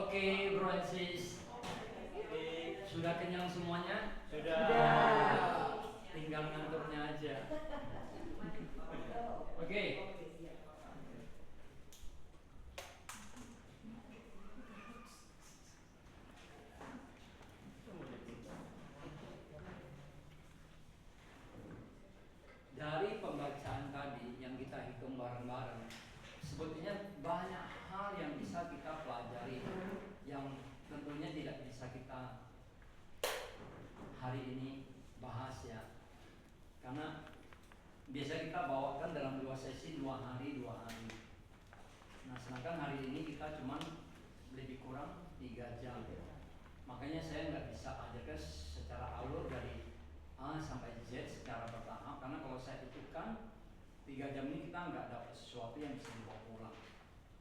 Oke, bro and sis. Sudah kenyang semuanya? Sudah. Tinggal nganturnya aja. Oke. Dari pembacaan tadi yang kita hitung bareng-bareng, sebetulnya banyak hal yang bisa kita pelajari yang tentunya tidak bisa kita hari ini bahas ya. Karena biasa kita bawakan dalam 2 sesi, 2 hari. Nah, sedangkan hari ini kita cuma lebih kurang 3 jam. Makanya saya nggak bisa ajarkan secara alur dari A sampai Z secara bertahap, karena kalau saya hitungkan 3 jam ini kita nggak dapat sesuatu yang bisa dibawa pulang.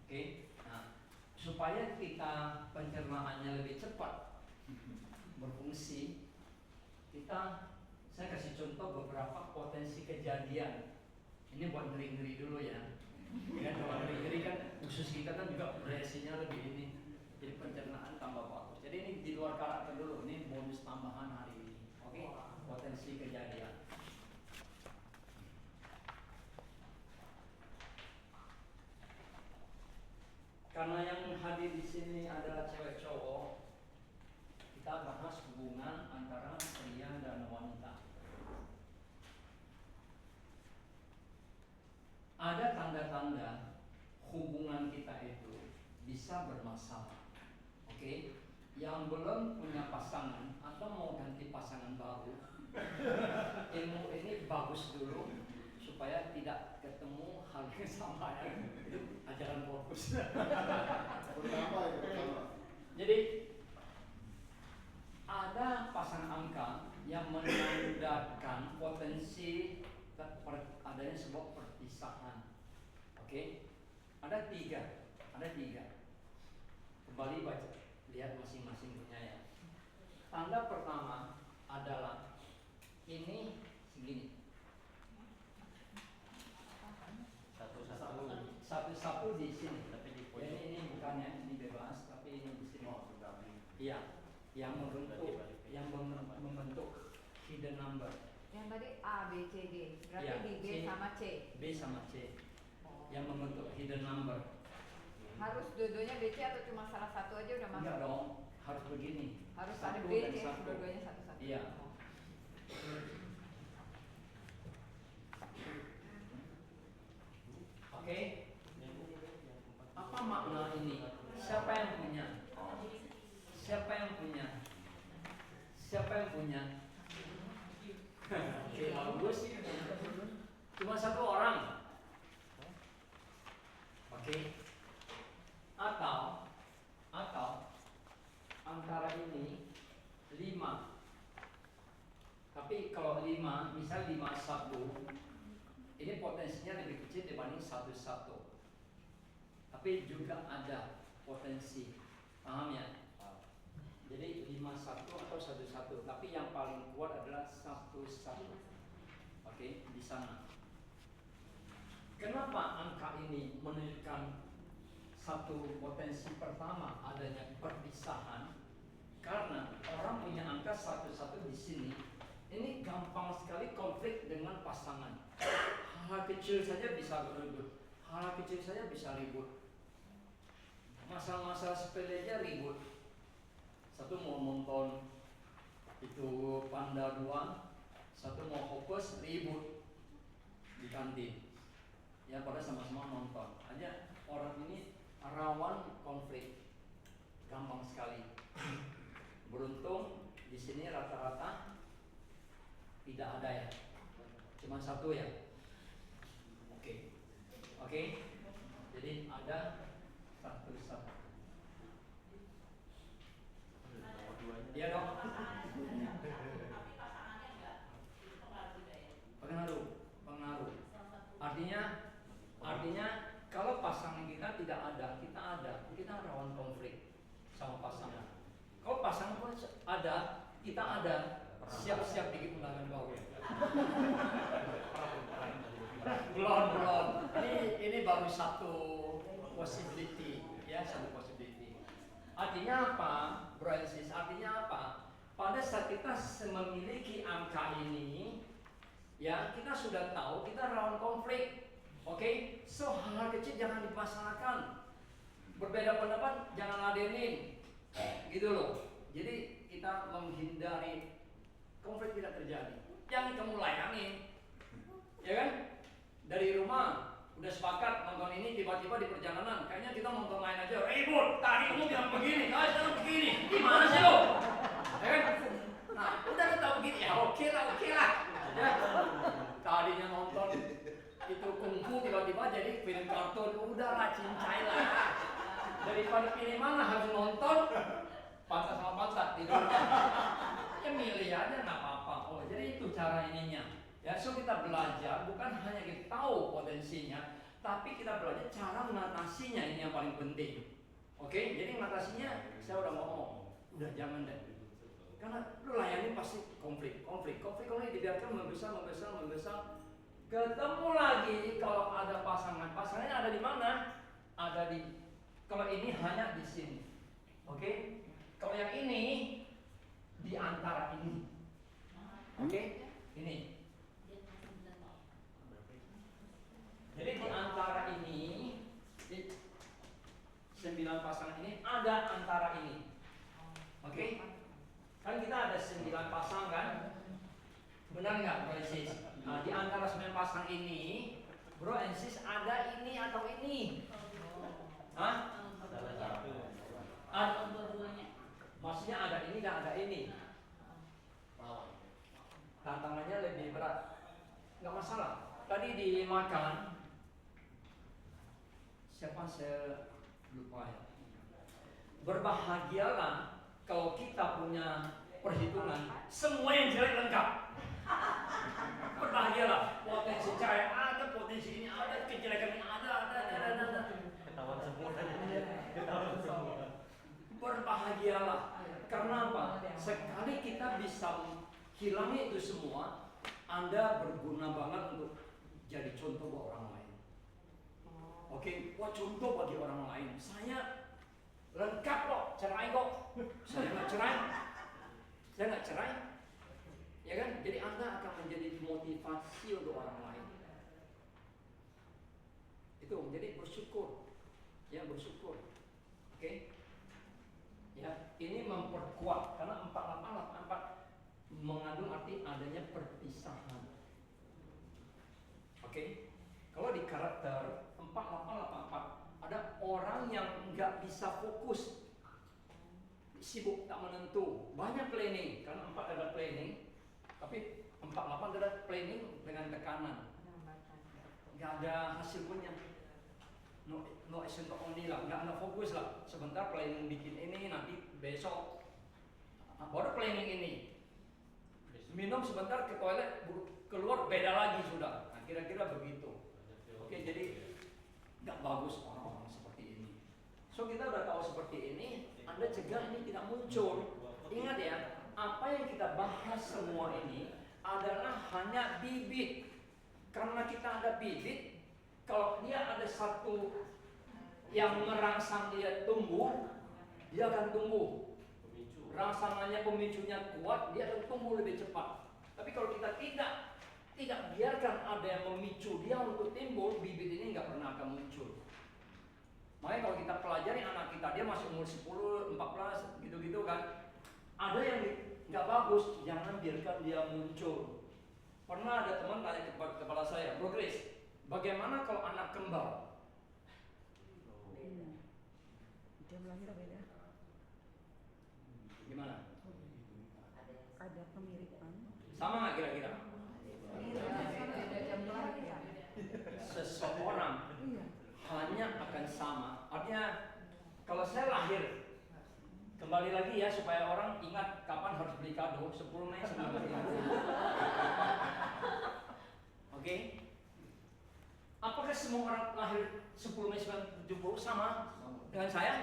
Oke? Nah, supaya kita pencernaannya lebih cepat berfungsi, saya kasih contoh beberapa potensi kejadian. Ini buat ngeri-ngeri dulu ya. Kan kalau ngeri-ngeri kan usus kita kan juga reaksinya lebih ini. Jadi pencernaan tambah bagus. Jadi ini di luar karakter dulu. Ini bonus tambahan hari ini. Oke? Potensi kejadian. Karena yang hadir di sini adalah cewek cowok, kita bahas hubungan antara pria dan wanita. Ada tanda-tanda hubungan kita itu bisa bermasalah. Oke? Yang belum punya pasangan atau mau ganti pasangan baru, ilmu ini bagus dulu supaya tidak ketemu hal yang sama ya. Itu ajaran fokus. Jadi ada pasangan angka yang menandakan potensi adanya sebuah perpisahan. Oke? Ada tiga. Kembali baca, lihat masing-masing punya ya. Tanda pertama adalah ini segini. Satu di sini. Tapi di pojok. Ini bukannya ini bebas, tapi ini di sini. Iya, yang membentuk hidden number. Yang tadi A, B, C, D. Berarti Ya, di B sama C. B sama C. Yang membentuk hidden number. Harus dua-duanya B, C atau cuma salah satu aja udah masuk? Enggak dong, harus begini. Harus Satu ada B, dan C, satu. dua-duanya satu-satu. Iya. Oke. Apa makna ini? Siapa yang punya? Siapa yang punya? Oke, bagus. Cuma satu orang. Oke. Atau antara ini 5. Tapi kalau 5, misal 5-1, ini potensinya lebih kecil dibanding 1-1. Tapi juga ada potensi, paham ya? Jadi 5-1 atau 1-1, tapi yang paling kuat adalah 1-1. Oke, di sana. Kenapa angka ini menunjukkan satu potensi pertama adanya perpisahan? Karena orang punya angka 1-1 di sini, ini gampang sekali konflik dengan pasangan. Hal kecil saja bisa ribut. Masalah-masalah sepele aja ribut. Satu mau nonton itu Panda 2, satu mau fokus ribut di kantin. Ya, pada sama-sama nonton. Aja orang ini rawan konflik. Gampang sekali. Beruntung di sini rata-rata tidak ada ya. Cuma satu ya. Oke. Jadi ada 1-1. Iya dong. Pengaruh. Artinya kalau pasangan kita tidak ada, kita rawan konflik sama pasangan. Kalau pasangan pun ada, kita ada, siap-siap dikit undangan kau ya. Belum. Ini baru satu possibility ya, satu possibility. Artinya apa, bro and sis? Artinya apa? Pada saat kita memiliki angka ini, ya kita sudah tahu kita rawan konflik. Oke? So hal-hal kecil jangan dimasalahkan. Berbeda pendapat jangan ladenin. Gitu loh. Jadi kita menghindari konflik tidak terjadi. Jangan kamu layanin. Ya kan? Dari rumah udah sepakat nonton ini, tiba-tiba di perjalanan kayaknya kita nonton lain aja. Ribut, tadi kamu bilang begini, sekarang begini. Gimana sih lo? Ya kan? Nah, udah tahu begini, ya oke lah. Ya. Tadinya nonton itu kungfu, tiba-tiba jadi film kartun, udahlah cincai lah. Daripada pilih mana harus nonton pantat sama pantat di rumah. Ya milih aja nggak apa-apa. Oh, jadi itu cara ininya. Ya, so kita belajar bukan hanya kita tahu potensinya, tapi kita belajar cara mengatasinya, ini yang paling penting. Oke, jadi mengatasinya saya udah ngomong, udah jangan deh. Karena lu layani pasti konflik dibiarkan membesar. Ketemu lagi kalau ada pasangannya ada di mana? Ada di, kalau ini hanya di sini. Oke? Kalau yang ini di antara ini. Oke? Ini. Jadi di antara ini, di 9 pasangan ini ada antara ini. Oke? Kan kita ada 9 pasang kan? Benar nggak, bro and sis? Nah, di antara 9 pasang ini, bro and sis ada ini atau ini? Hah? Ada dua-duanya. Maksudnya ada ini dan ada ini. Tantangannya lebih berat. Nggak masalah. Tadi dimakan. Siapa saya lupa ya. Berbahagialah kalau kita punya perhitungan semua yang jelek lengkap. Berbahagialah, potensi cahaya ada, potensi ini ada, kejelekan ini ada. Ketahuan semua. Berbahagialah. Karena apa? Sekali kita bisa hilangi itu semua, Anda berguna banget untuk jadi contoh buat orang lain. Oke, wah contoh bagi orang lain. Saya lengkap kok, cerai kok. Saya nggak cerai. Ya kan? Jadi Anda akan menjadi motivasi untuk orang lain. Itu, jadi bersyukur. Ya, bersyukur. Oke? Ya, ini memperkuat karena 4884 mengandung arti adanya perpisahan. Oke? Kalau di karakter 4884 ada orang yang nggak bisa fokus, sibuk tak menentu, banyak planning karena 4 ada planning, tapi 48 ada planning dengan tekanan, nggak ada hasil punya, no action only lah, nggak fokus lah. Sebentar planning bikin ini, nanti besok baru planning ini. Minum sebentar ke toilet, keluar beda lagi sudah. Nah, kira-kira begitu. Oke, jadi nggak bagus orang-orang seperti ini. So kita udah tahu seperti ini, Anda cegah ini tidak muncul. Ingat ya, apa yang kita bahas semua ini adalah hanya bibit. Karena kita ada bibit, kalau dia ada satu yang merangsang dia tumbuh, dia akan tumbuh. Rangsangannya, pemicunya kuat, dia akan tumbuh lebih cepat. Tapi kalau kita tidak biarkan ada yang memicu dia untuk timbul, bibit ini nggak pernah akan muncul. Makanya kalau kita pelajari anak kita, dia masih umur 10, 14, gitu-gitu kan, ada yang nggak bagus, jangan biarkan dia muncul. Pernah ada teman tanya kepada saya, Bro Chris, bagaimana kalau anak kembar? Jam lahir beda. Gimana? Ada kemiripan. Sama nggak kira-kira? Seseorang hanya akan sama. Artinya kalau saya lahir, kembali lagi ya supaya orang ingat kapan harus beli kado, 10 Mei 1950. Oke? Apakah semua orang lahir 10 Mei 1970 sama dengan saya?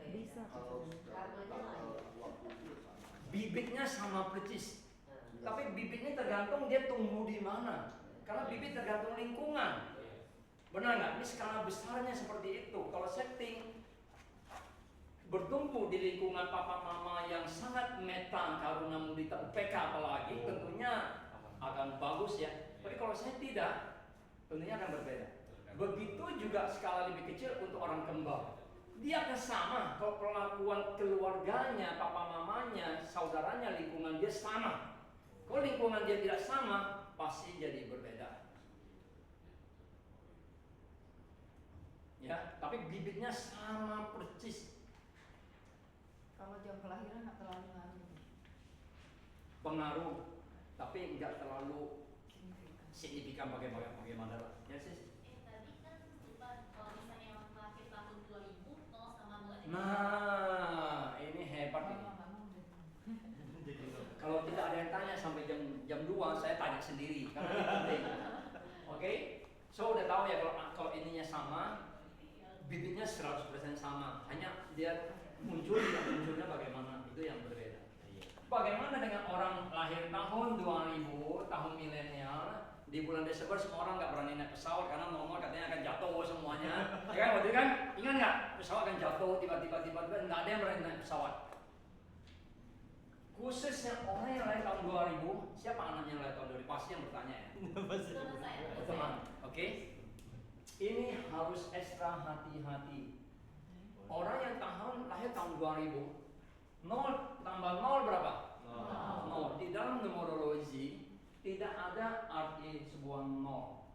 Bisa. Bibitnya sama persis. Tapi bibitnya tergantung dia tumbuh di mana. Karena bibit tergantung lingkungan. Benar nggak? Ini skala besarnya seperti itu. Kalau setting bertumbuh di lingkungan papa mama yang sangat meta karuna mudita UPK apalagi, tentunya akan bagus ya. Tapi kalau saya tidak, tentunya akan berbeda. Begitu juga skala lebih kecil untuk orang kembar. Dia akan sama kalau perlakuan keluarganya, papa mamanya, saudaranya, lingkungan dia sama. Kalau lingkungan dia tidak sama, pasti jadi berbeda. Ya, tapi bibitnya sama persis. Kalau jam kelahiran nggak terlalu ngaruh. Pengaruh, tapi nggak terlalu Signifikan. signifikan bagaimana lah. Ya sis. Tadi kan lupa kalau misalnya yang lahir tahun 2000 0 sama 2 Nah, ini hebat nih. Kalau tidak ada yang tanya sampai jam 2, saya tanya sendiri karena ini penting. Oke? So udah tahu ya kalau ininya sama, bibitnya 100% sama. Hanya dia tidak munculnya bagaimana, itu yang berbeda. Bagaimana dengan orang lahir tahun 2000, tahun milenial, di bulan Desember semua orang nggak berani naik pesawat karena normal katanya akan jatuh semuanya. Ya kan, waktu itu kan, ingat nggak? Pesawat akan jatuh tiba-tiba nggak ada yang berani naik pesawat. Khususnya orang yang lahir tahun 2000, siapa anaknya yang lahir tahun 2000? Pasti yang bertanya ya. Teman, oke? Ini harus ekstra hati-hati. Orang yang lahir tahun 2000, 0 tambah 0 berapa? 0. Di dalam numerologi tidak ada arti sebuah 0.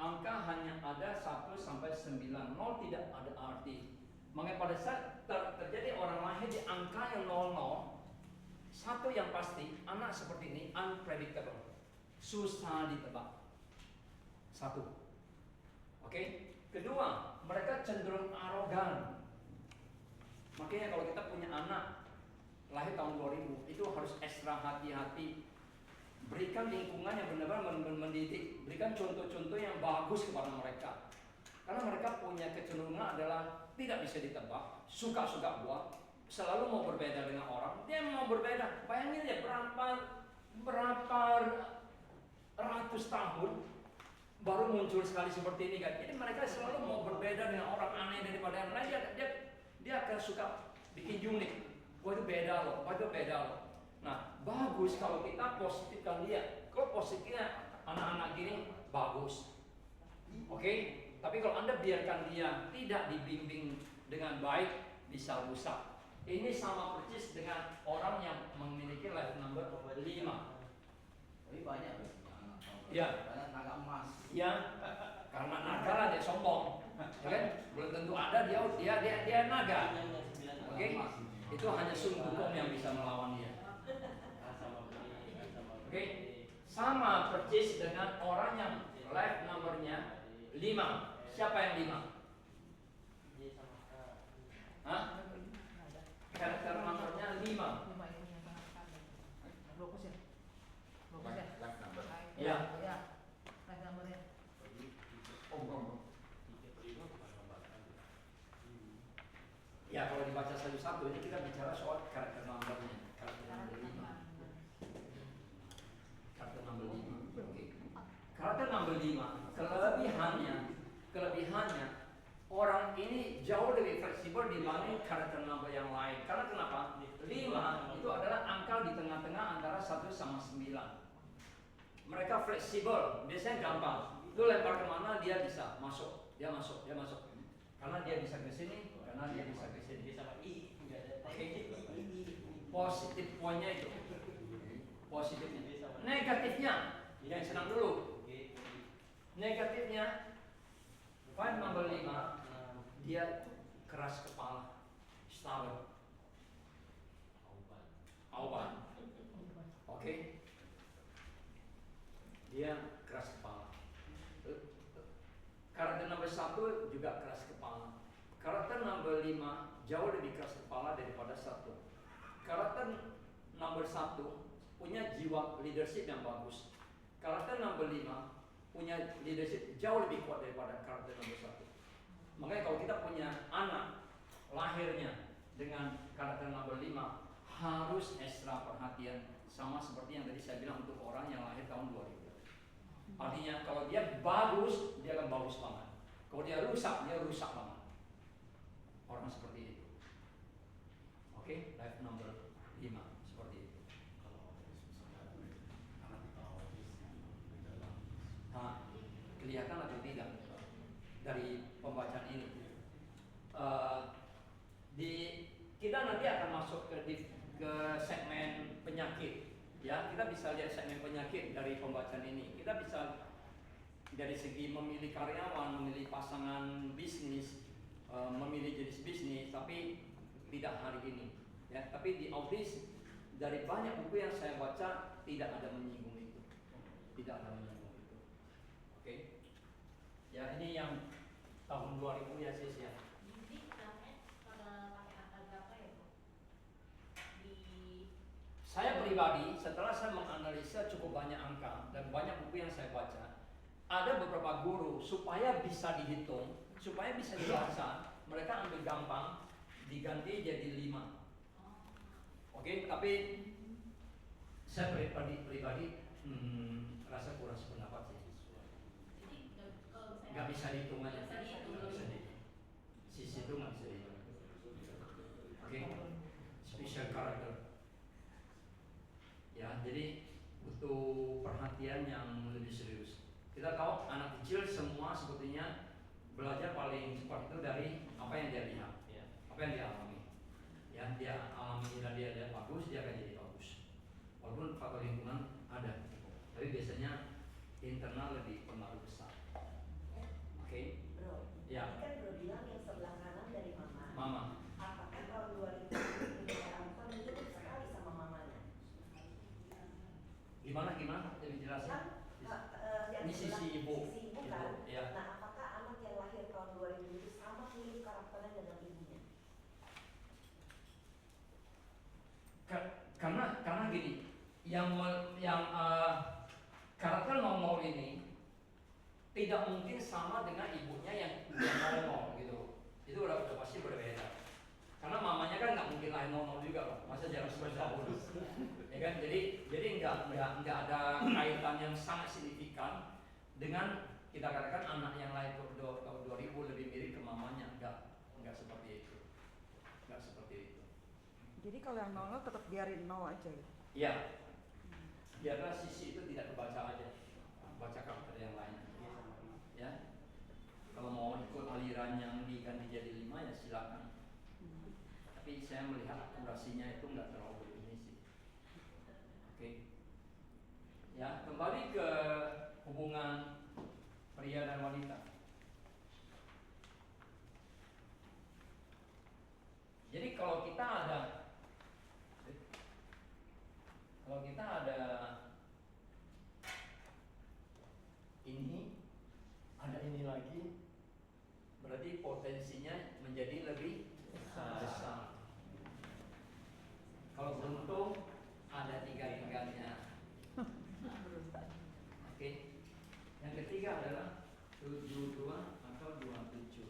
Angka hanya ada 1 sampai 9. 0 tidak ada arti. Makanya pada saat terjadi orang lahir di angka yang 00, satu yang pasti, anak seperti ini unpredictable, susah ditebak. Satu. Oke? Kedua, mereka cenderung arogan. Makanya kalau kita punya anak lahir tahun 2000, itu harus ekstra hati-hati. Berikan lingkungan yang benar-benar mendidik, berikan contoh-contoh yang bagus kepada mereka. Karena mereka punya kecenderungan adalah tidak bisa ditebak, suka-suka buat, selalu mau berbeda dengan orang. Dia mau berbeda. Bayangin ya berapa ratus tahun baru muncul sekali seperti ini kan. Jadi mereka selalu mau berbeda dengan orang, aneh daripada yang lain. Dia akan suka bikin unik. Wah itu beda loh, wah itu beda loh. Nah bagus kalau kita positifkan dia. Kalau positifnya anak-anak gini bagus, oke? Tapi kalau Anda biarkan dia tidak dibimbing dengan baik, bisa rusak. Ini sama persis dengan orang yang memiliki life number 5. Tapi banyak Ya. banyak naga emas. Ya, karena naga lah dia sombong, ya kan? Belum tentu ada dia naga. Oke? Itu hanya Sun Wukong yang bisa melawan dia. Oke? Sama persis dengan orang yang life numbernya 5. Siapa yang 5? Hah? Karakter nomornya 5. Lokus ya? Lokus ya? Life number. Ya. Ya. Live nomornya. Oh, bukan. Ya, kalau dibaca satu-satu ini kita bicara soal karakter nomornya. Karakter nomor 5. Karakter nomor 5. Oke. Karakter nomor 5, kelebihannya orang ini jauh lebih fleksibel dibanding karakter nomor yang lain. Karena kenapa? 5 itu adalah angka di tengah-tengah antara 1 sama 9. Mereka fleksibel, biasanya gampang. Lu lempar kemana dia bisa masuk, dia masuk. Karena dia bisa ke sini, karena dia bisa ke sini. Oke. Positif poinnya itu. Positifnya. Negatifnya, yang senang dulu. Negatifnya, fight number 5, dia keras kepala, stubborn, auban. Oke. Dia keras kepala. Karakter nomor 1 juga keras kepala. Karakter nomor 5 jauh lebih keras kepala daripada 1. Karakter nomor 1 punya jiwa leadership yang bagus. Karakter nomor 5 punya leadership jauh lebih kuat daripada karakter nomor 1. Makanya kalau kita punya anak lahirnya dengan karakter nomor 5 harus ekstra perhatian, sama seperti yang tadi saya bilang untuk orang yang lahir tahun 2000. Artinya kalau dia bagus, dia akan bagus banget. Kalau dia rusak banget. Orang seperti itu. Oke, live number 5 seperti itu. Nah, kelihatan atau tidak dari pembacaan ini? Kita nanti akan masuk ke segmen penyakit. Ya, kita bisa lihat segmen penyakit dari pembacaan ini. Kita bisa dari segi memilih karyawan, memilih pasangan bisnis, memilih jenis bisnis, tapi tidak hari ini. Ya, tapi di audis dari banyak buku yang saya baca tidak ada menyinggung itu, tidak ada menyinggung itu. Oke, ya ini yang tahun 2000 ya sis ya. Jadi namanya pada pakai angka berapa ya Bu? Di Saya pribadi setelah saya menganalisa cukup banyak angka dan banyak buku yang saya baca, ada beberapa guru supaya bisa dihitung, supaya bisa dibaca, mereka ambil gampang diganti jadi 5. Oke, tapi saya pribadi rasa kurang sependapat sih. jadi kalau misalnya Nggak bisa dihitung aja. Nggak bisa dihitung. Nggak bisa dihitung. Sisi itu nggak bisa dihitung. Oke, special character. Ya, jadi butuh perhatian yang lebih serius. Kita tahu anak kecil semua sebetulnya belajar paling cepat itu dari apa yang dia lihat, ya, apa yang dia alami. Ya, dia alami dan dia lihat bagus, dia akan jadi bagus. Walaupun faktor lingkungan ada, tapi biasanya internal lebih pengaruh besar. Oke? Bro, Ya. tadi kan bro bilang yang sebelah kanan dari mama. Mama. Apakah tahun 2000 Alfa mirip sekali sama mamanya? Gimana? Lebih jelasin? Kan yang Ini sebelah sisi ibu. sisi ibu kan? Ya. Nah, apakah anak yang lahir tahun 2000 itu sama mirip karakternya dengan ibunya? Karena gini, yang karakter nongol ini tidak mungkin sama dengan ibunya yang nongol gitu. Itu udah pasti berbeda. Karena mamanya kan nggak mungkin lahir nongol juga loh, masa jarak 11 tahun. Ya kan, jadi nggak ada kaitan yang sangat signifikan dengan kita katakan anak yang lahir tahun 2000 lebih mirip ke mamanya, nggak seperti itu, nggak seperti itu. Jadi kalau yang 0 tetap biarin 0 aja gitu. Iya, biarlah sisi itu tidak kebaca aja, baca karakter yang lain. Ya, kalau mau ikut aliran yang diganti jadi 5 ya silakan. Tapi saya melihat akurasinya itu nggak terlalu ini sih. Oke. Ya, kembali ke hubungan pria dan wanita. Jadi kalau kita ada ini lagi, berarti potensinya menjadi lebih besar. Kalau beruntung ada tiga-tiganya. Oke. Yang ketiga adalah 72 atau 27.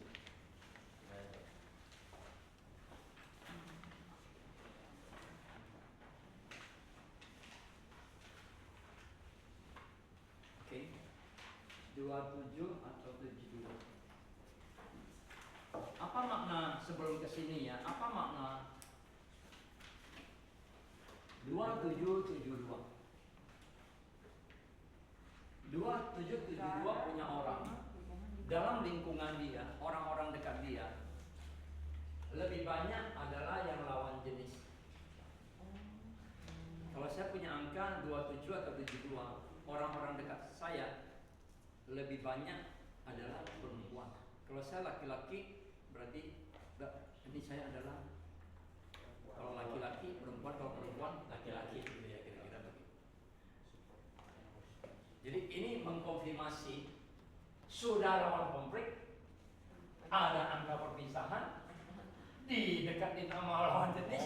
Oke. 27 atau 72. Apa makna sebelum kesini ya? Apa makna 2772? 2772 punya orang dalam lingkungan dia, orang-orang dekat dia, lebih banyak adalah yang lawan jenis. Kalau saya punya angka 27 atau 72, orang-orang dekat saya lebih banyak adalah perempuan. Kalau saya laki-laki, berarti ini saya adalah, kalau laki-laki perempuan, kalau perempuan laki-laki, gitu ya, kira-kira begitu. Jadi ini mengkonfirmasi sudah lawan konflik, ada angka perpisahan, didekatin sama lawan jenis.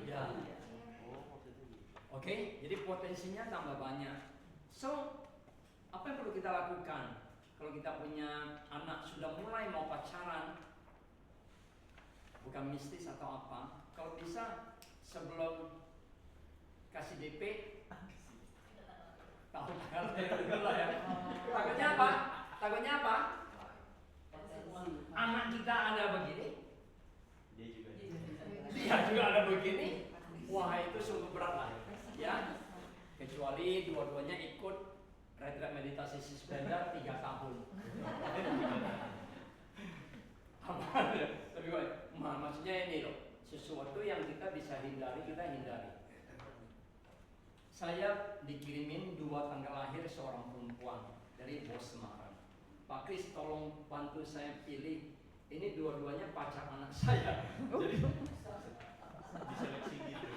Ya. Oke, jadi potensinya tambah banyak. So, apa yang perlu kita lakukan kalau kita punya anak sudah mulai mau pacaran, bukan mistis atau apa? Kalau bisa sebelum kasih DP, tahu lah ya. Takutnya apa? Takutnya apa? Anak kita ada begini, ya juga ada begini, wah itu sungguh berat lah, ya. Kecuali dua-duanya ikut retret meditasi suspender 3 tahun. Lebih baik. Maksudnya ini loh, sesuatu yang kita bisa hindari, kita hindari. Saya dikirimin 2 tanggal lahir seorang perempuan dari bos Semarang. Pak Kris, tolong bantu saya pilih. Ini dua-duanya pacar anak saya. Jadi Diseleksi gitu.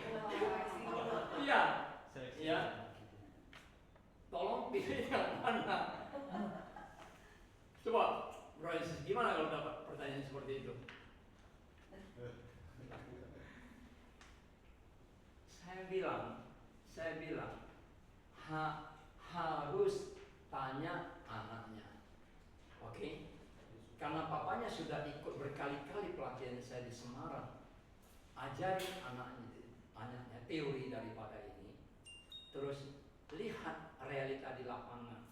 iya, Seleksi. ya. Tolong pilih yang mana. Coba, Royce, gimana kalau dapat pertanyaan seperti itu? Saya bilang harus tanya anaknya, oke? Karena papanya sudah ikut berkali-kali pelatihan saya di Semarang, ajarin anaknya teori daripada ini, terus lihat realita di lapangan.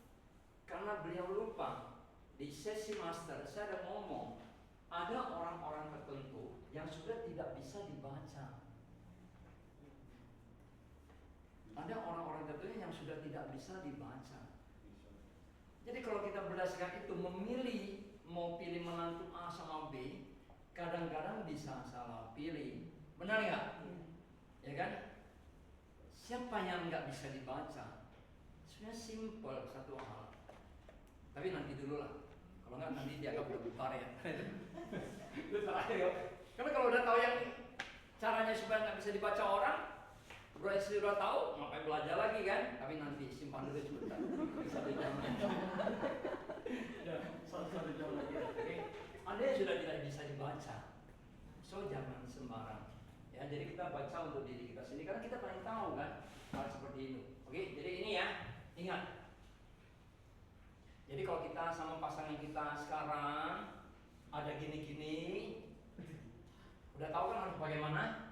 Karena beliau lupa di sesi master saya ada ngomong, ada orang-orang tertentu yang sudah tidak bisa dibaca. Ada orang-orang tertentu yang sudah tidak bisa dibaca. Jadi kalau kita berdasarkan itu memilih, mau pilih menantu A sama B, kadang-kadang bisa salah pilih. Benar nggak? Ya kan? Siapa yang nggak bisa dibaca? Sebenarnya simple satu hal. Tapi nanti dulu lah. Kalau nggak nanti dianggap bubar ya. Itu terakhir ya. Karena kalau udah tahu yang caranya supaya nggak bisa dibaca orang, Bro sudah tahu, ngapain belajar lagi kan? Tapi nanti simpan dulu sebentar. 1 jam lagi. Ya, 1 jam lagi. Oke. Ada yang sudah tidak bisa dibaca, so jangan sembarang. Ya, jadi kita baca untuk diri kita sendiri karena kita paling tahu kan hal seperti itu. Oke, jadi ini ya, ingat. Jadi kalau kita sama pasangan kita sekarang ada gini-gini, udah tahu kan harus bagaimana?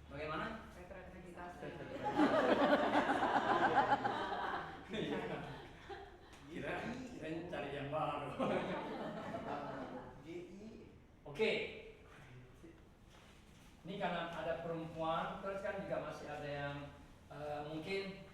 Bagaimana? Retret meditasi. Kira cari yang baru. Oke. Ini karena ada perempuan, terus kan juga masih ada yang mungkin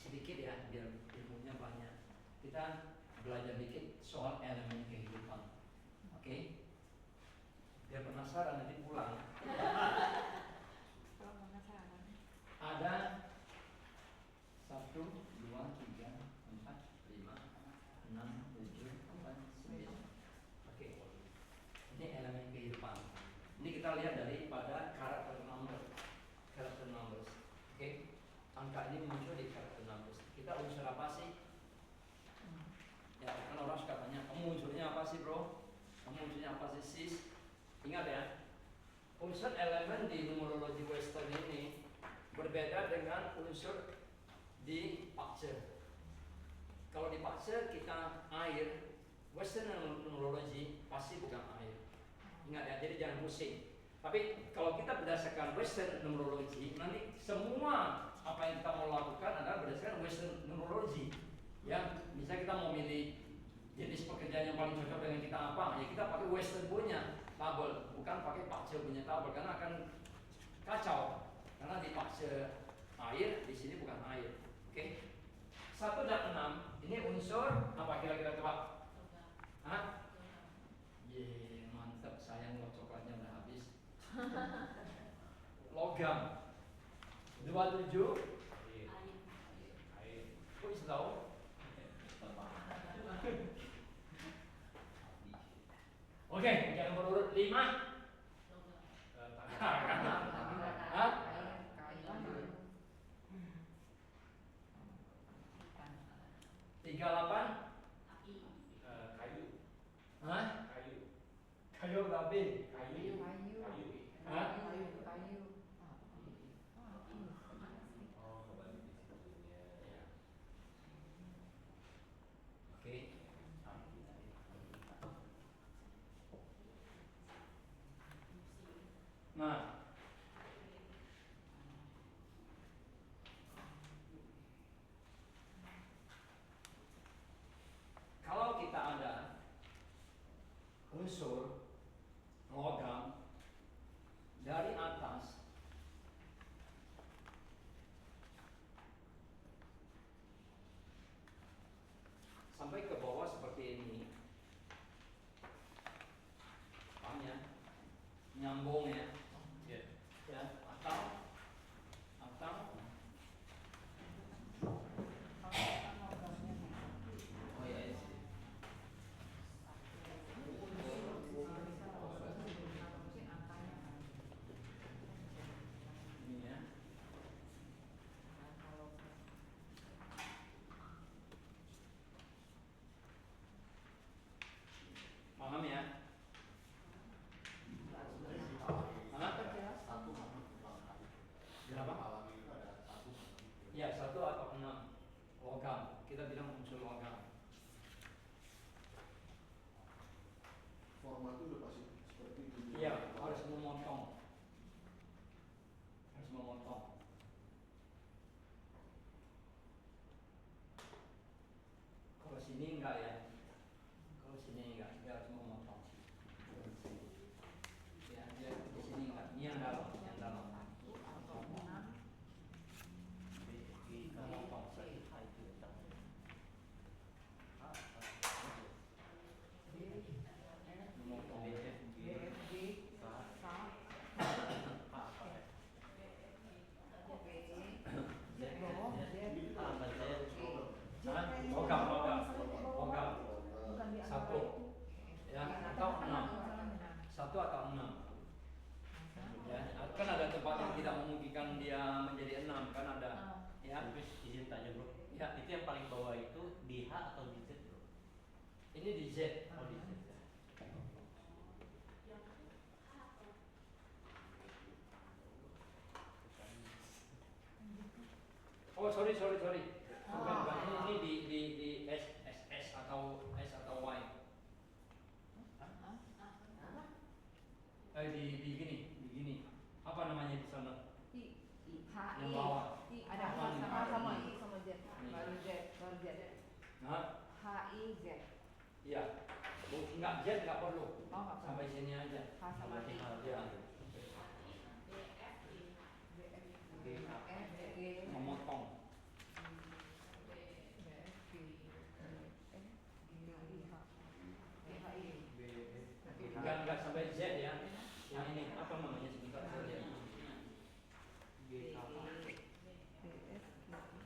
sedikit ya, biar ilmunya banyak. Kita belajar dikit soal elemen kehidupan. Oke? Biar penasaran nanti pulang. Kalau penasaran. Ada 1, 2, 3, 4, 5, 6, 7, 8, 9. Oke. Ini elemen kehidupan. Ini kita lihat daripada karakter number. Karakter numbers. Oke? Angka ini muncul di karakter numbers. Kita unsur apa sih? Ya, kan orang suka tanya, kamu unsurnya apa sih bro? Kamu unsurnya apa sih sis? Ingat ya, unsur elemen di numerologi Western ini berbeda dengan unsur di Pakce. Kalau di Pakce kita air, Western numerologi pasti bukan air. Ingat ya, jadi jangan pusing. Tapi kalau kita berdasarkan Western numerologi, nanti semua apa yang kita mau lakukan adalah berdasarkan Western numerologi. Ya, misalnya kita mau milih jenis pekerjaan yang paling cocok dengan kita apa, ya kita pakai Western punya tabel, bukan pakai Pakce punya tabel, karena akan kacau. Karena di Pakce air, di sini bukan air. Oke? 1 dan 6 ini unsur apa kira-kira coba? Hah? Ye, mantap, sayang loh coklatnya udah habis. Logam. 27. Kok bisa tahu? Oke, yang berurut 5. Hah? 38. Kayu. Hah? Kayu. Kayu tapi. Kayu. Kayu. Hah? Kayu. Kayu. Oh, kembali di situnya. Oke. Ya, 1 atau 6 logam. Kita bilang unsur logam. Format itu udah pasti seperti itu. Iya, harus memotong. Harus memotong. Kalau sini enggak ya. Kalau sini enggak, dia harus memotong. Ya, dia di sini enggak. Ini yang dalam, yang dalam. Memotong. Logam, logam, logam. Bukan di 1 ya, atau 6. 1 atau 6. Ya, kan ada tempat yang tidak memungkinkan dia menjadi 6, kan ada. Ya, Terus izin tanya bro, ya. itu yang paling bawah itu di H atau di Z bro? Ini di Z. Oh di Z. Oh, sorry. Bukan. Ini di S atau Y. Di gini. Apa namanya di sana? Yang bawah. Ada Apa nih? sama I sama Z. Baru Z. Hah? H I Z. Iya. Enggak, Z enggak perlu. Oh, nggak perlu. Sampai sini aja. H sama I. Ya. F G Memotong. Enggak sampai Z ya. Yang ini apa namanya sebentar saja.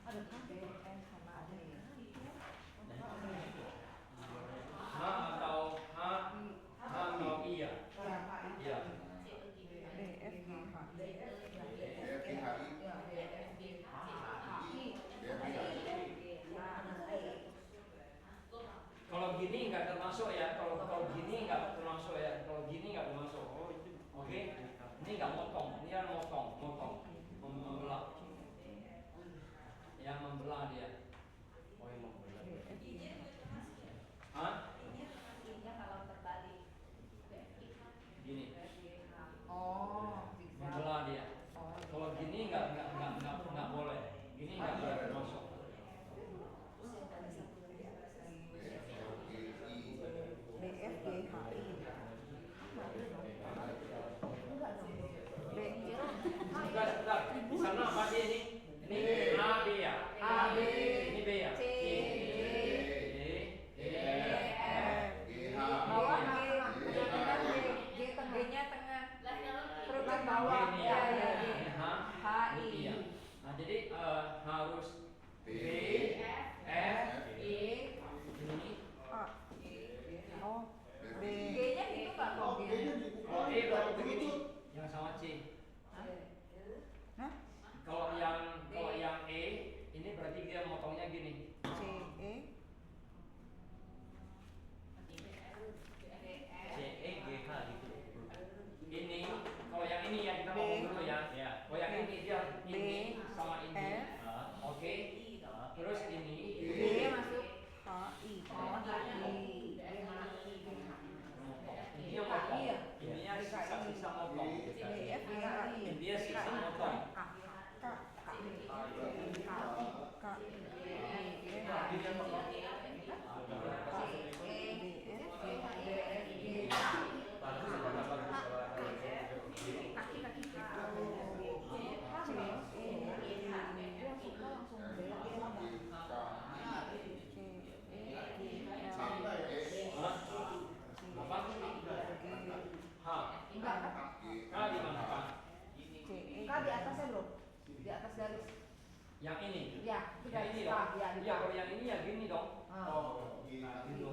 ada B N sama D. H atau I ya? Iya. Kalau gini nggak termasuk ya. Kalau gini nggak termasuk ya. Kalau gini nggak termasuk. Oke. Ini nggak motong. Ini kan motong. Membelah. Ya, membelah dia. Oh yang membelah. Hah? I-nya kalau terbalik. Gini. Oh, Membelah dia. Kalau gini nggak boleh. Gini nggak boleh termasuk. Sebentar. Di sana apa sih ini? Ini A B ya. A, B, Ini B ya. C, D, E, F, bawah G tengah, G-nya tengah, Lah kalau terus ke bawah, Ini ya, ya. G. Ini H, H, I. ini ya. Nah, jadi harus B, F, E, ini. G-nya itu nggak kok G? Kalau E berarti begini. Yang sama C. Kalau yang E ini berarti dia motongnya gini. C E G H gitu. Ini kalau yang ini ya kita ngomong dulu ya. Ya. Kalau yang ini dia ini sama ini. Oke. Terus ini. G masuk. Ini yang motong. Ininya sisa motong. Ini sisa motong. K di atasnya bro, di atas garis. Yang ini. Ya, itu Yang garis ini K, dong. ya, di Iya, K. kalau yang ini ya gini dong. Oh, Nah, gitu.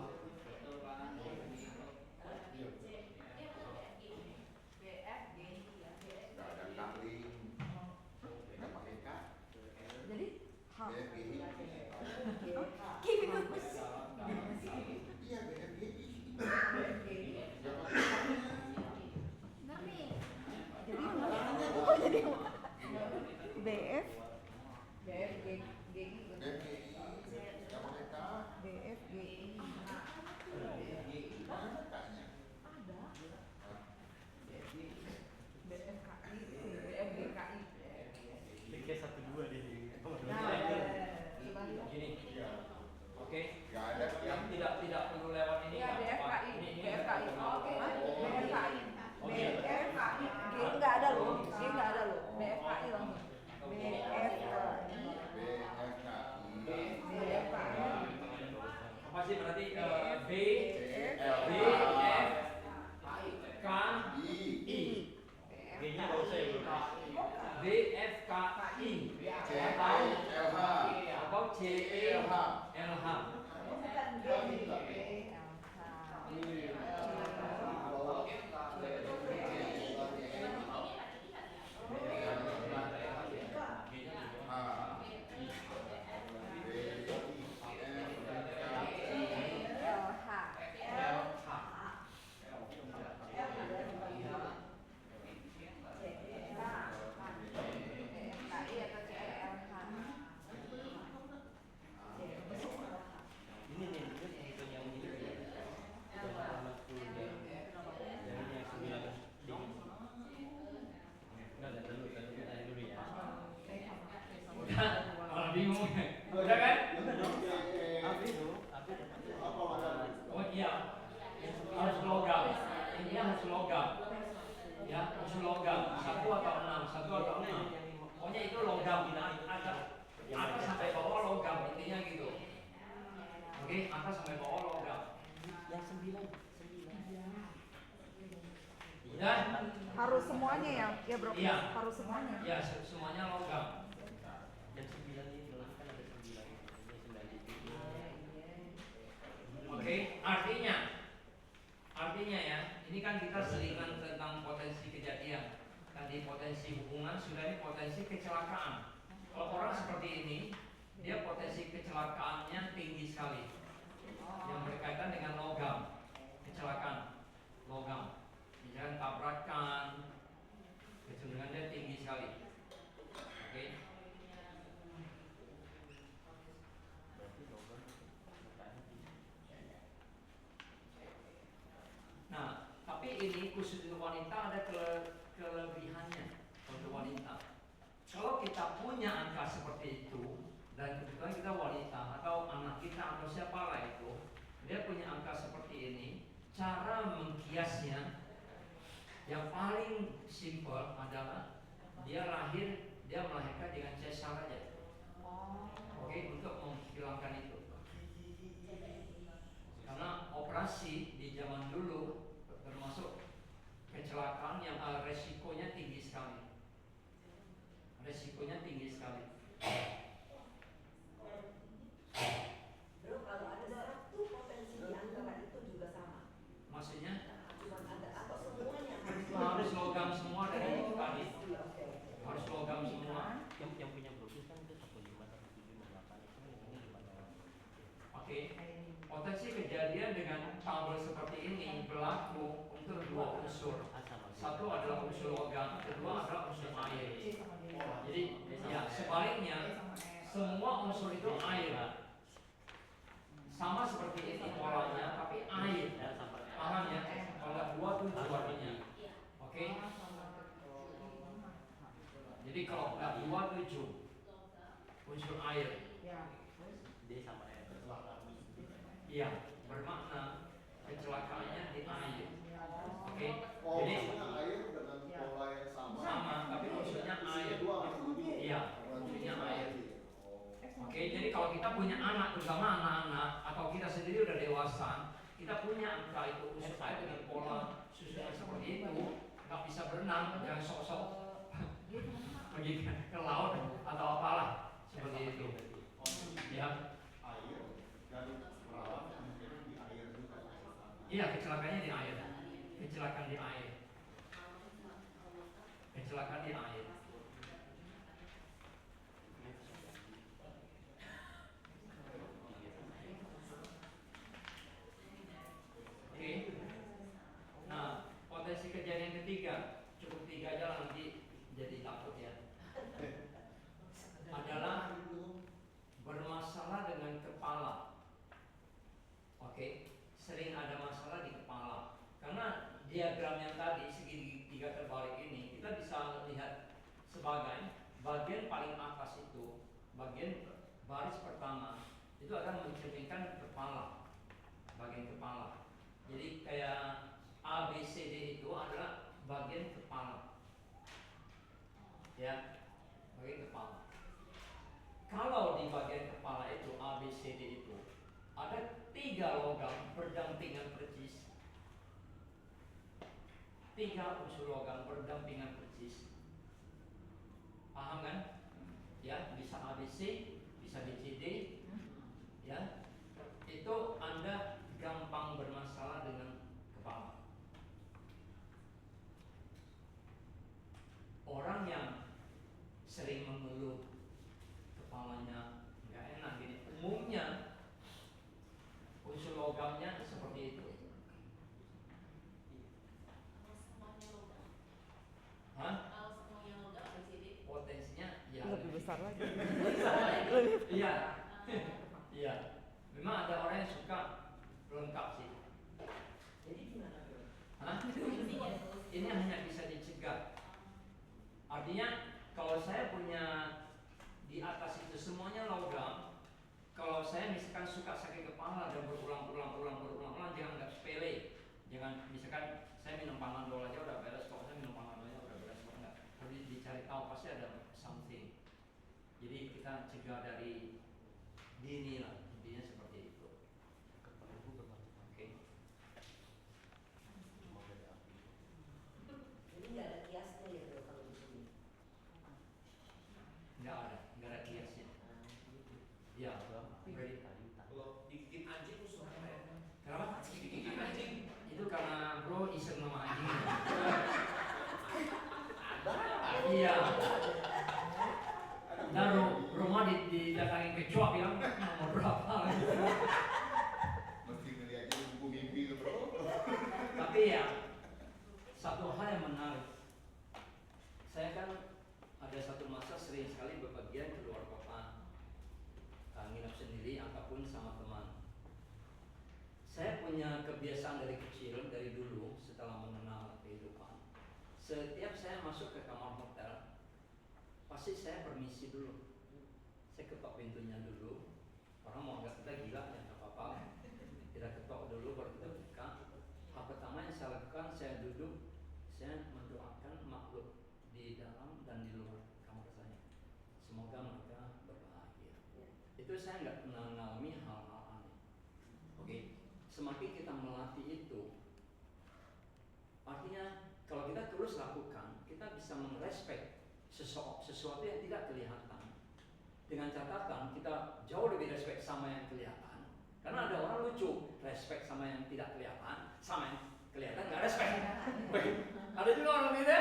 Jadi BF BFG GI BFGI yang pakai K. BFGI. Mana K-nya? Ada. BFKI, BFGKI. Pikir 1-2 di sini. Gini, Iya. oke. Nggak ada Yang tidak perlu lewat ini. ya nggak apa-apa. BFKI Ini BFKI oke BFKI Oke. BFKI G nggak ada loh, G nggak ada loh. BFKI langsung. BFKI. BFKI. Apa sih berarti B L B F K I G-nya nggak usah ya bro. B F K I C L H. atau C E L H. Ini nih, itu hitung yang ini ya. Yang pertama 10 dan yang ini yang 9 di. Enggak dulu ya. Malah bingung. Udah kan? Abi itu, Oh iya. Harus logam. Ini harus logam. Ya, harus logam. 1 atau 6, 1 atau 6. Pokoknya itu logam. Atas sampai bawah logam intinya gitu. Oke, atas sampai bawah logam. yang 9. Ya, Harus semuanya ya bro. Iya. Harus semuanya. ya semuanya logam. Yang 9 itu kan ada 9. Ini 9 itu. Oke, artinya ya, ini kan kita seringan tentang potensi kejadian. Tadi potensi hubungan, sudah ini potensi kecelakaan. Kalau orang seperti ini, dia potensi kecelakaannya tinggi sekali. Yang berkaitan dengan logam, kecelakaan, logam. Misalkan tabrakan, kecenderungannya tinggi sekali. Oke. Berarti logam mukanya tinggi. Nah, tapi ini khusus untuk wanita ada kelebihannya untuk wanita. Kalau kita punya angka seperti itu dan kebetulan kita wanita atau anak kita atau siapalah itu, dia punya angka seperti ini, cara mengkiasnya yang paling simpel adalah dia melahirkan dengan cesar aja. Oke, untuk menghilangkan itu. Karena operasi di zaman dulu termasuk kecelakaan yang resikonya tinggi sekali. Resikonya tinggi sekali. Bro, kalau ada satu potensi di antara itu juga sama. Maksudnya Cuma ada atau semuanya harus logam semua dari itu tadi. Oke. Harus logam semua. Yang punya Brooklyn kan itu 15 atau 7 8 itu ini gimana? Oke. Potensi kejadian dengan tabel seperti ini berlaku untuk dua unsur. Satu adalah unsur logam, kedua adalah unsur air. Jadi ya sebaliknya semua unsur itu air. Sama seperti ini polanya, tapi air. Pahamnya? Kalau 27 artinya. Oke. Jadi kalau nggak 27 unsur air. D sama R. Iya, bermakna kecelakaannya di air. Oke. Jadi Polanya air dengan pola yang sama. sama, tapi unsurnya air. Iya, unsurnya air. Oke, jadi kalau kita punya anak, terutama anak-anak atau kita sendiri udah dewasa, kita punya angka itu unsur air dengan pola susunan seperti itu, nggak bisa berenang, jangan sok-sok pergi ke laut atau apalah seperti itu. Ya, Air dan perawat mungkin di air juga. iya kecelakaannya di air, kecelakaan di air, kecelakaan di air. Oke. Nah, potensi kejadian ketiga, cukup 3 aja lah nanti jadi takut ya. Adalah baris pertama itu akan mencerminkan kepala, bagian kepala. Jadi kayak A, B, C, D itu adalah bagian kepala, ya, bagian kepala. Kalau di bagian kepala itu A, B, C, D itu ada 3 logam berdampingan persis, 3 unsur logam berdampingan persis. Paham kan? Ya, bisa A, B, C, bisa B, C, D, ya. Itu Anda gampang bermasalah dengan kepala. Orang yang sering mengeluh kepalanya nggak enak gini, umumnya unsur logamnya seperti itu. Kalau semuanya logam. Hah? Kalau semuanya logam BCD. Potensinya ya Lebih besar lagi. Iya, iya. Memang ada orang yang suka lengkap sih. Jadi gimana bro? Hah? Ini hanya bisa dicegah. Artinya kalau saya punya di atas itu semuanya logam, kalau saya misalkan suka sakit kepala dan berulang-ulang, jangan anggap sepele. Jangan misalkan saya minum Panadol aja udah beres, kalau saya minum Panadol aja udah beres, kok enggak. Harus dicari tahu, pasti ada something. Jadi kita cegah dari dini lah, intinya seperti itu. Oke. Jadi nggak ada kiasnya ya bro kalau di sini. Nggak ada kiasnya. Ya, ready. Kalau digigit anjing tuh suara ya. Kenapa? Digigit anjing. Itu karena bro iseng sama anjing. Iya. Dan rumah didatangin kecoa bilang nomor berapa. Mesti ngeliatnya buku mimpi tuh bro. Tapi ya satu hal yang menarik. Saya kan ada satu masa sering sekali bepergian keluar kota, nginep sendiri ataupun sama teman. Saya punya kebiasaan dari kecil, dari dulu setelah mengenal kehidupan. Setiap saya masuk ke kamar hotel, pasti saya permisi dulu. Saya ketok pintunya dulu. Orang mau anggap kita gila ya nggak apa-apa. Kita ketok dulu baru kita buka. Hal pertama yang saya lakukan, saya duduk, saya mendoakan makhluk di dalam dan di luar kamar saya. Semoga mereka berbahagia. Itu saya nggak mengalami hal-hal aneh. Oke. Semakin kita melatih itu, artinya kalau kita terus lakukan, kita bisa merespek sesuatu yang tidak kelihatan. Dengan catatan kita jauh lebih respek sama yang kelihatan. Karena ada orang lucu, respek sama yang tidak kelihatan, sama yang kelihatan nggak respek. Ada juga orang gitu,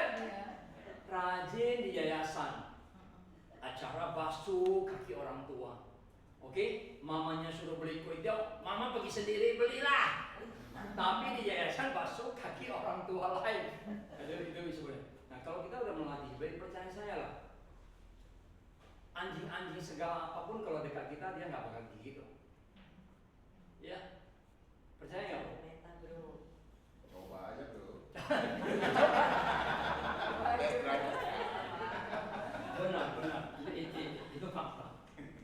rajin di yayasan, acara basuh kaki orang tua. Oke, mamanya suruh beli kue tiaw, mama pergi sendiri belilah. Tapi di yayasan basuh kaki orang tua lain. Itu sebenarnya. Nah kalau kita udah melatih, baik percaya saya lah. Anjing-anjing segala apapun kalau dekat kita dia nggak bakal gigit loh. Ya, percaya nggak bro? Meta bro. Coba aja bro. Benar, itu fakta.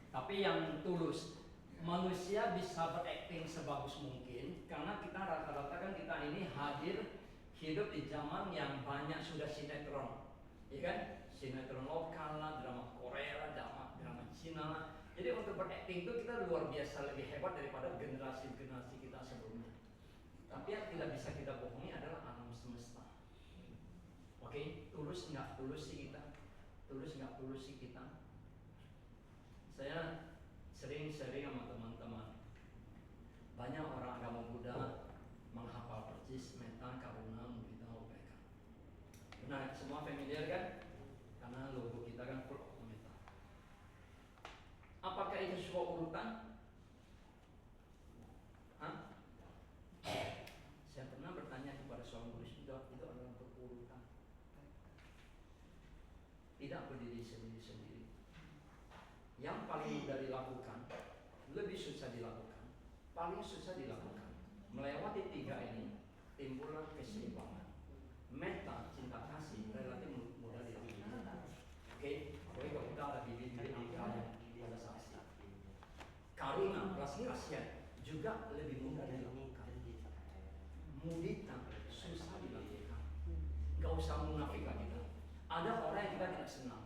Tapi yang tulus, manusia bisa berakting sebagus mungkin karena kita rata-rata kan kita ini hadir hidup di zaman yang banyak sudah sinetron, ya kan? Sinetron lokal lah, drama Korea, drama Cina lah. Jadi untuk berakting itu kita luar biasa lebih hebat daripada generasi-generasi kita sebelumnya. Tapi yang tidak bisa kita bohongi adalah alam semesta. Oke, tulus nggak tulus sih kita? Tulus nggak tulus sih kita? Saya sering sama teman-teman. Banyak orang agama Buddha menghafal persis metta, karuna, mudita, upekkha. Benar, semua familiar kan? Karena logo kita kan full of metta. Apakah itu sebuah urutan? Hah? Saya pernah bertanya kepada seorang guru Buddha, itu adalah berurutan. Tidak berdiri sendiri-sendiri. Yang paling mudah dilakukan, lebih susah dilakukan, paling susah dilakukan. Melewati 3 ini, timbullah keseimbangan. Metta, cinta kasih, relatif mudah dilakukan. Oke, apalagi kalau kita ada bibit-bibit di kalian pada saksi. rahasia juga lebih mudah dilakukan. Mudita susah dilakukan. Gak usah munafik lagi. Ada orang yang kita tidak senang.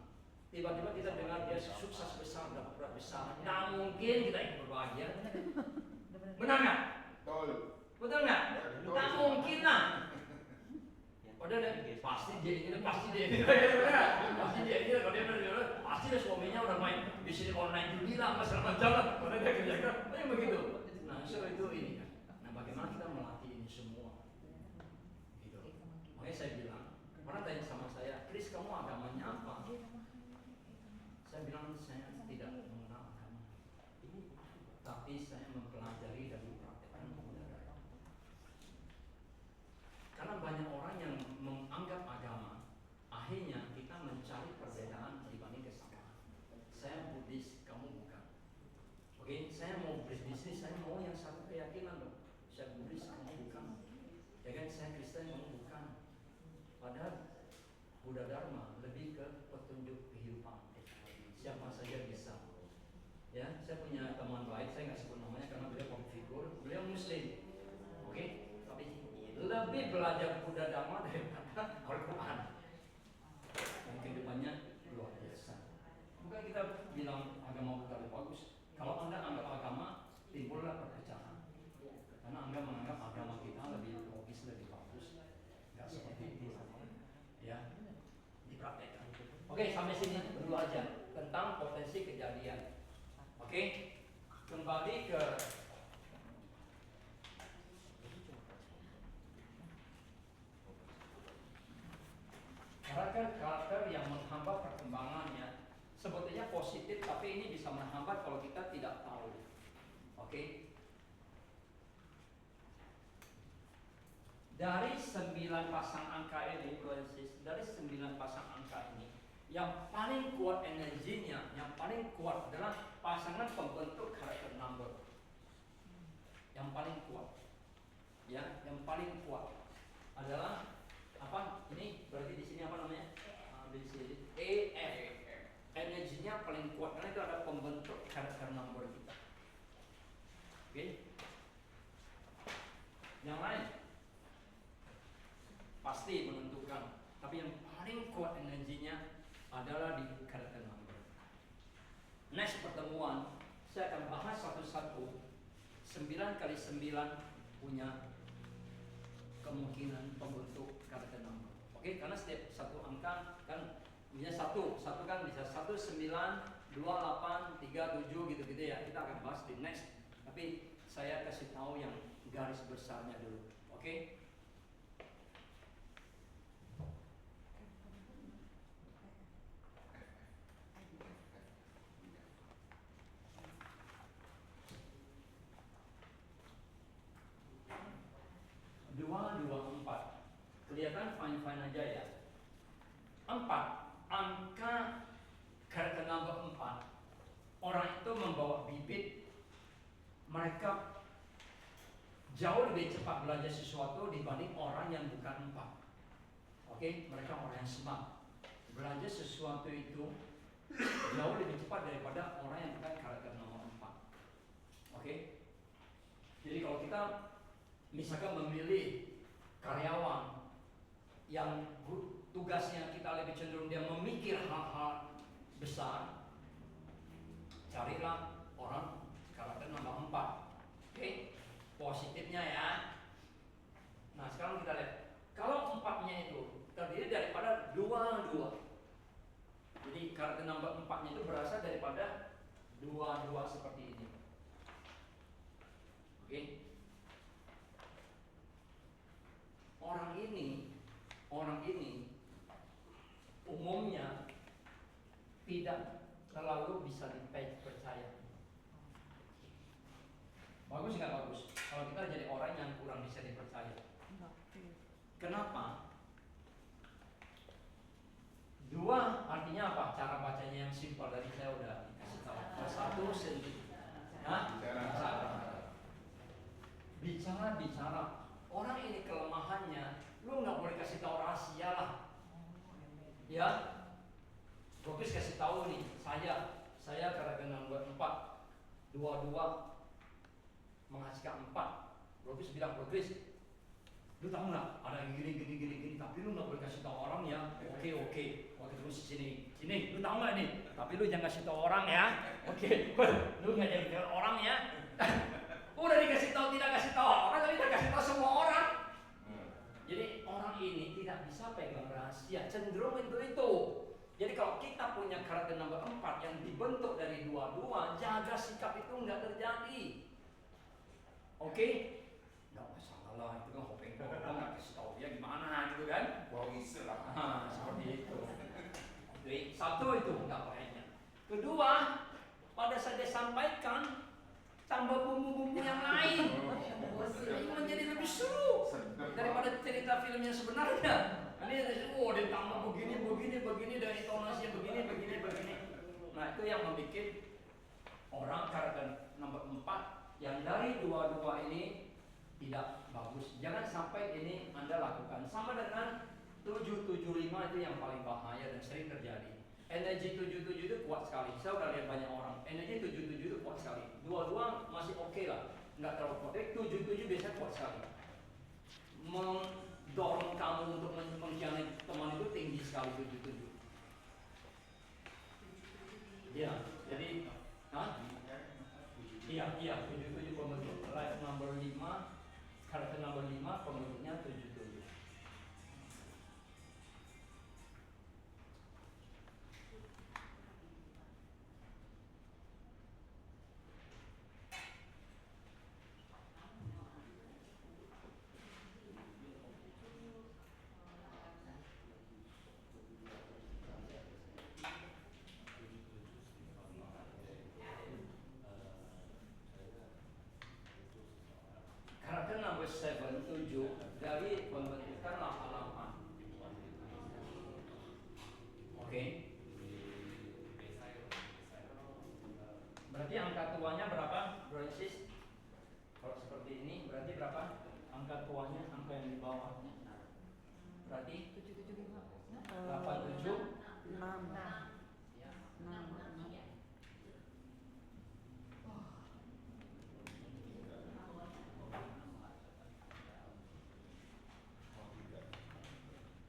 Tiba-tiba kita dengar dia sukses besar, dapat berat besar. Nah mungkin kita ikut berbahagia. Benar nggak? Betul. Betul nggak? Betul. Tak mungkin lah. Padahal dia pasti dia ini pasti dia ini pasti dia ini kalau dia benar pasti dia suaminya udah main di sini online judi lah segala macam lah. Padahal dia kerja kan begitu. Nah so itu ini kan. Nah bagaimana kita melatih ini semua? Gitu. Makanya saya bilang, orang tanya sama saya, Chris kamu agamanya apa? Saya bilang saya tidak mengenal agama, tapi saya mempelajari dan mempraktekkan kebenaran. Karena banyak orang yang menganggap agama, akhirnya kita mencari perbedaan dibanding kesamaan. Saya Buddhis, kamu bukan. Oke, saya mau berbisnis, saya mau yang satu keyakinan dong. Saya Buddhis, kamu bukan. Ya kan, saya Kristen, kamu bukan. Padahal Buddha Dharma lebih ke petunjuk kehidupan. Siapa saja bisa. Ya, saya punya teman baik, saya nggak sebut namanya karena beliau public figure, beliau Muslim. Oke, tapi lebih belajar Buddha Dharma daripada Al-Quran. Dan kehidupannya luar biasa. Bukan kita bilang agama Buddha lebih bagus. Kalau Anda anggap agama, timbullah perpecahan. Karena Anda menganggap agama kita lebih logis, lebih bagus. Nggak seperti itu. Ya, dipraktekkan. Oke, sampai sini dulu aja tentang potensi kejadian. Oke, kembali ke karakter yang menghambat perkembangannya. Sebetulnya positif, tapi ini bisa menghambat kalau kita tidak tahu. Oke. Dari 9 pasang angka ini, dari 9 pasang angka ini, yang paling kuat energinya, yang paling kuat adalah pasangan pembentuk karakter number. Yang paling kuat, ya, yang paling kuat adalah apa? Ini berarti di sini apa namanya? Di sini AF. Energinya paling kuat karena itu ada pembentuk karakter number kita. Oke? Yang lain pasti menentukan, tapi yang paling kuat energinya adalah di karakter number. Next pertemuan saya akan bahas satu-satu. 9 kali 9 punya kemungkinan pembentuk karakter number. Oke, karena setiap satu angka kan punya satu kan bisa 1, 9, 2, 8, 3, 7 gitu-gitu ya. Kita akan bahas di next. Tapi saya kasih tahu yang garis besarnya dulu. Oke? Kelihatan fine-fine aja ya. 4, angka karakter number 4. Orang itu membawa bibit, mereka jauh lebih cepat belajar sesuatu dibanding orang yang bukan 4. Oke, mereka orang yang smart. Belajar sesuatu itu jauh lebih cepat daripada orang yang bukan karakter nomor 4. Oke. Jadi kalau kita misalkan memilih karyawan yang tugasnya kita lebih cenderung dia memikir hal-hal besar, carilah orang karakter nomor 4. Oke, positifnya ya. Nah sekarang kita lihat, kalau 4-nya itu terdiri daripada 2. Jadi karakter nomor 4-nya itu berasal daripada 2 seperti ini. Oke. Orang ini umumnya tidak terlalu bisa dipercaya. Bagus nggak bagus? Kalau kita jadi orang yang kurang bisa dipercaya. Kenapa? 2 artinya apa? Cara bacanya yang simpel tadi saya udah kasih tahu. 1 sendiri. Bicara. Orang ini kelemahannya, lu nggak boleh kasih tahu rahasia lah. Ya, Gopis kasih tahu nih, saya karakter nomor 4, 22. menghasilkan 4. Bro Chris bilang, Bro Chris, lu tahu nggak ada yang gini, tapi lu nggak boleh kasih tahu orang ya. Oke, terus sini, lu tahu nggak nih? Tapi lu jangan kasih tahu orang ya. Oke, lu nggak jadi tahu orang ya. Udah dikasih tahu, tidak kasih tahu orang, tapi tidak kasih tahu semua orang. Jadi orang ini tidak bisa pegang rahasia, cenderung itu. Jadi kalau kita punya karakter nomor 4 yang dibentuk dari dua-dua, jaga sikap itu nggak terjadi. Oke? Nggak masalah lah, itu kan hopeng orang nggak kasih tahu dia gimana gitu kan? Seperti itu. Jadi satu itu nggak baiknya. Kedua, pada saat dia sampaikan tambah bumbu-bumbu yang lain, itu menjadi lebih seru daripada cerita film yang sebenarnya. Ini dia tambah begini dan intonasinya begini. Nah itu yang membuat orang karakter nomor 4 yang dari dua-dua ini tidak bagus. Jangan sampai ini Anda lakukan. Sama dengan 775 itu yang paling bahaya dan sering terjadi. Energi 77 itu kuat sekali. Saya udah lihat banyak orang. Energi 77 itu kuat sekali. Dua-dua masih oke lah, nggak terlalu kuat. Tapi 77 biasanya kuat sekali. Mendorong kamu untuk mengkhianati teman itu tinggi sekali 77. Iya, jadi, Iya, 77 pembentuk. Life number 5, karakter number 5 pembentuknya 77. Karakter number 7, 7 dari pembentukan 88. Oke. Berarti angka tuanya berapa, Bro Sis? Kalau seperti ini berarti berapa? Angka tuanya, angka yang di bawahnya. Berarti 87 6.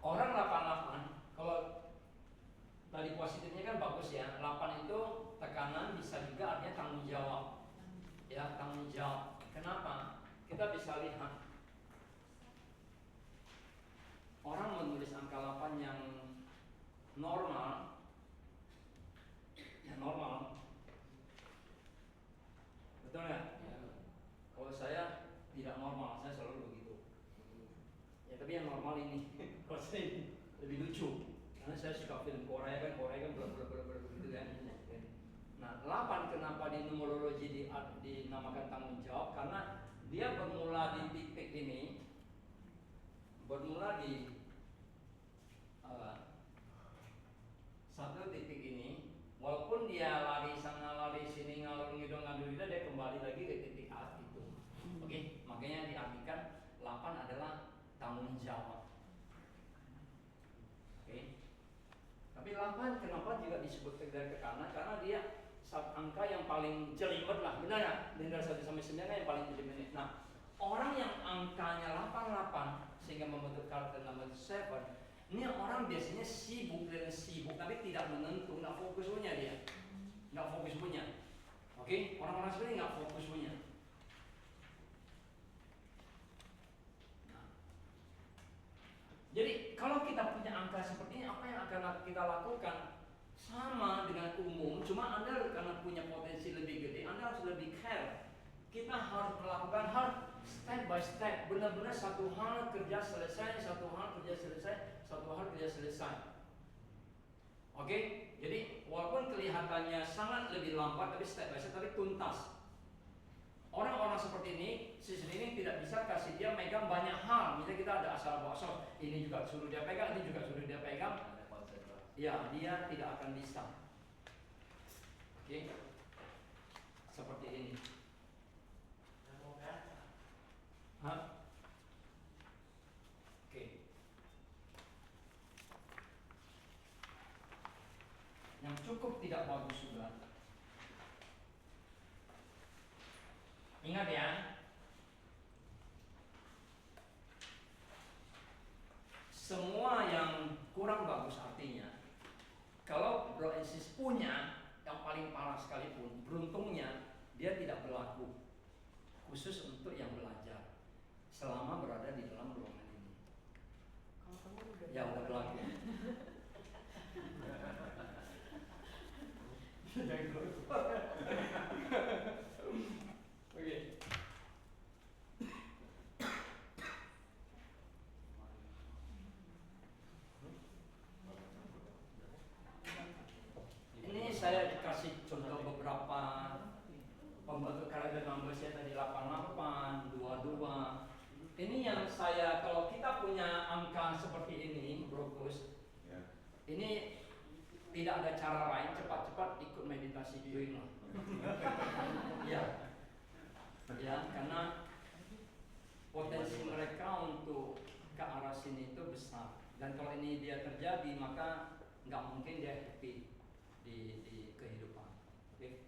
Orang 88, kalau tadi positifnya kan bagus ya. 8 itu tekanan, bisa juga artinya tanggung jawab. Ya, tanggung jawab. Kenapa? Kita bisa lihat orang menulis angka 8 yang normal, ya normal, betul nggak? Kalau saya tidak normal, saya selalu begitu. Ya tapi yang normal ini, kalau saya ini lebih lucu, karena saya suka film Korea kan begitu kan. Nah, 8 kenapa di numerologi dinamakan tanggung jawab? Karena dia bermula di titik ini, bermula di satu titik ini, walaupun dia lari sana lari sini ngalur ngidul dia kembali lagi ke titik A itu. Oke, makanya diartikan 8 adalah tanggung jawab. Oke. Tapi 8 kenapa juga disebut dari ke kanan? Karena dia angka yang paling jelimet lah, benar ya? Dari 1 sampai 9 yang paling jelimet. Nah, orang yang angkanya 88 sehingga membentuk karakter nomor 7, ini orang biasanya sibuk, tapi tidak menentu, nggak fokus punya dia, nggak fokus punya. Oke, orang-orang seperti ini nggak fokus punya. Nah, jadi kalau kita punya angka seperti ini, apa yang akan kita lakukan? Sama dengan umum, cuma Anda karena punya potensi lebih gede, Anda harus lebih care. Kita harus melakukan hal step by step, benar-benar satu hal kerja selesai, satu hal kerja selesai, satu hal kerja selesai. Oke, jadi walaupun kelihatannya sangat lebih lambat, tapi step by step, tapi tuntas. Orang-orang seperti ini, sistem ini tidak bisa kasih dia megang banyak hal. Misalnya kita ada asal bosok, ini juga suruh dia pegang, ini juga suruh dia pegang. Ya, dia tidak akan bisa. Oke, seperti ini. Hah? Oke. Yang cukup tidak bagus juga. Ingat ya, dia tidak berlaku khusus untuk yang belajar selama berada di dalam ruangan ini. Kalau kamu udah Ya udah berlaku. Oke. Ini saya dikasih contoh beberapa pembentuk karakter number saya tadi 88, 22. Ini yang saya, kalau kita punya angka seperti ini, Brokus, Ya. ini tidak ada cara lain, cepat-cepat ikut meditasi doing lah. Ya, ya, karena potensi mereka untuk ke arah sini itu besar. Dan kalau ini dia terjadi, maka nggak mungkin dia happy di kehidupan. Oke.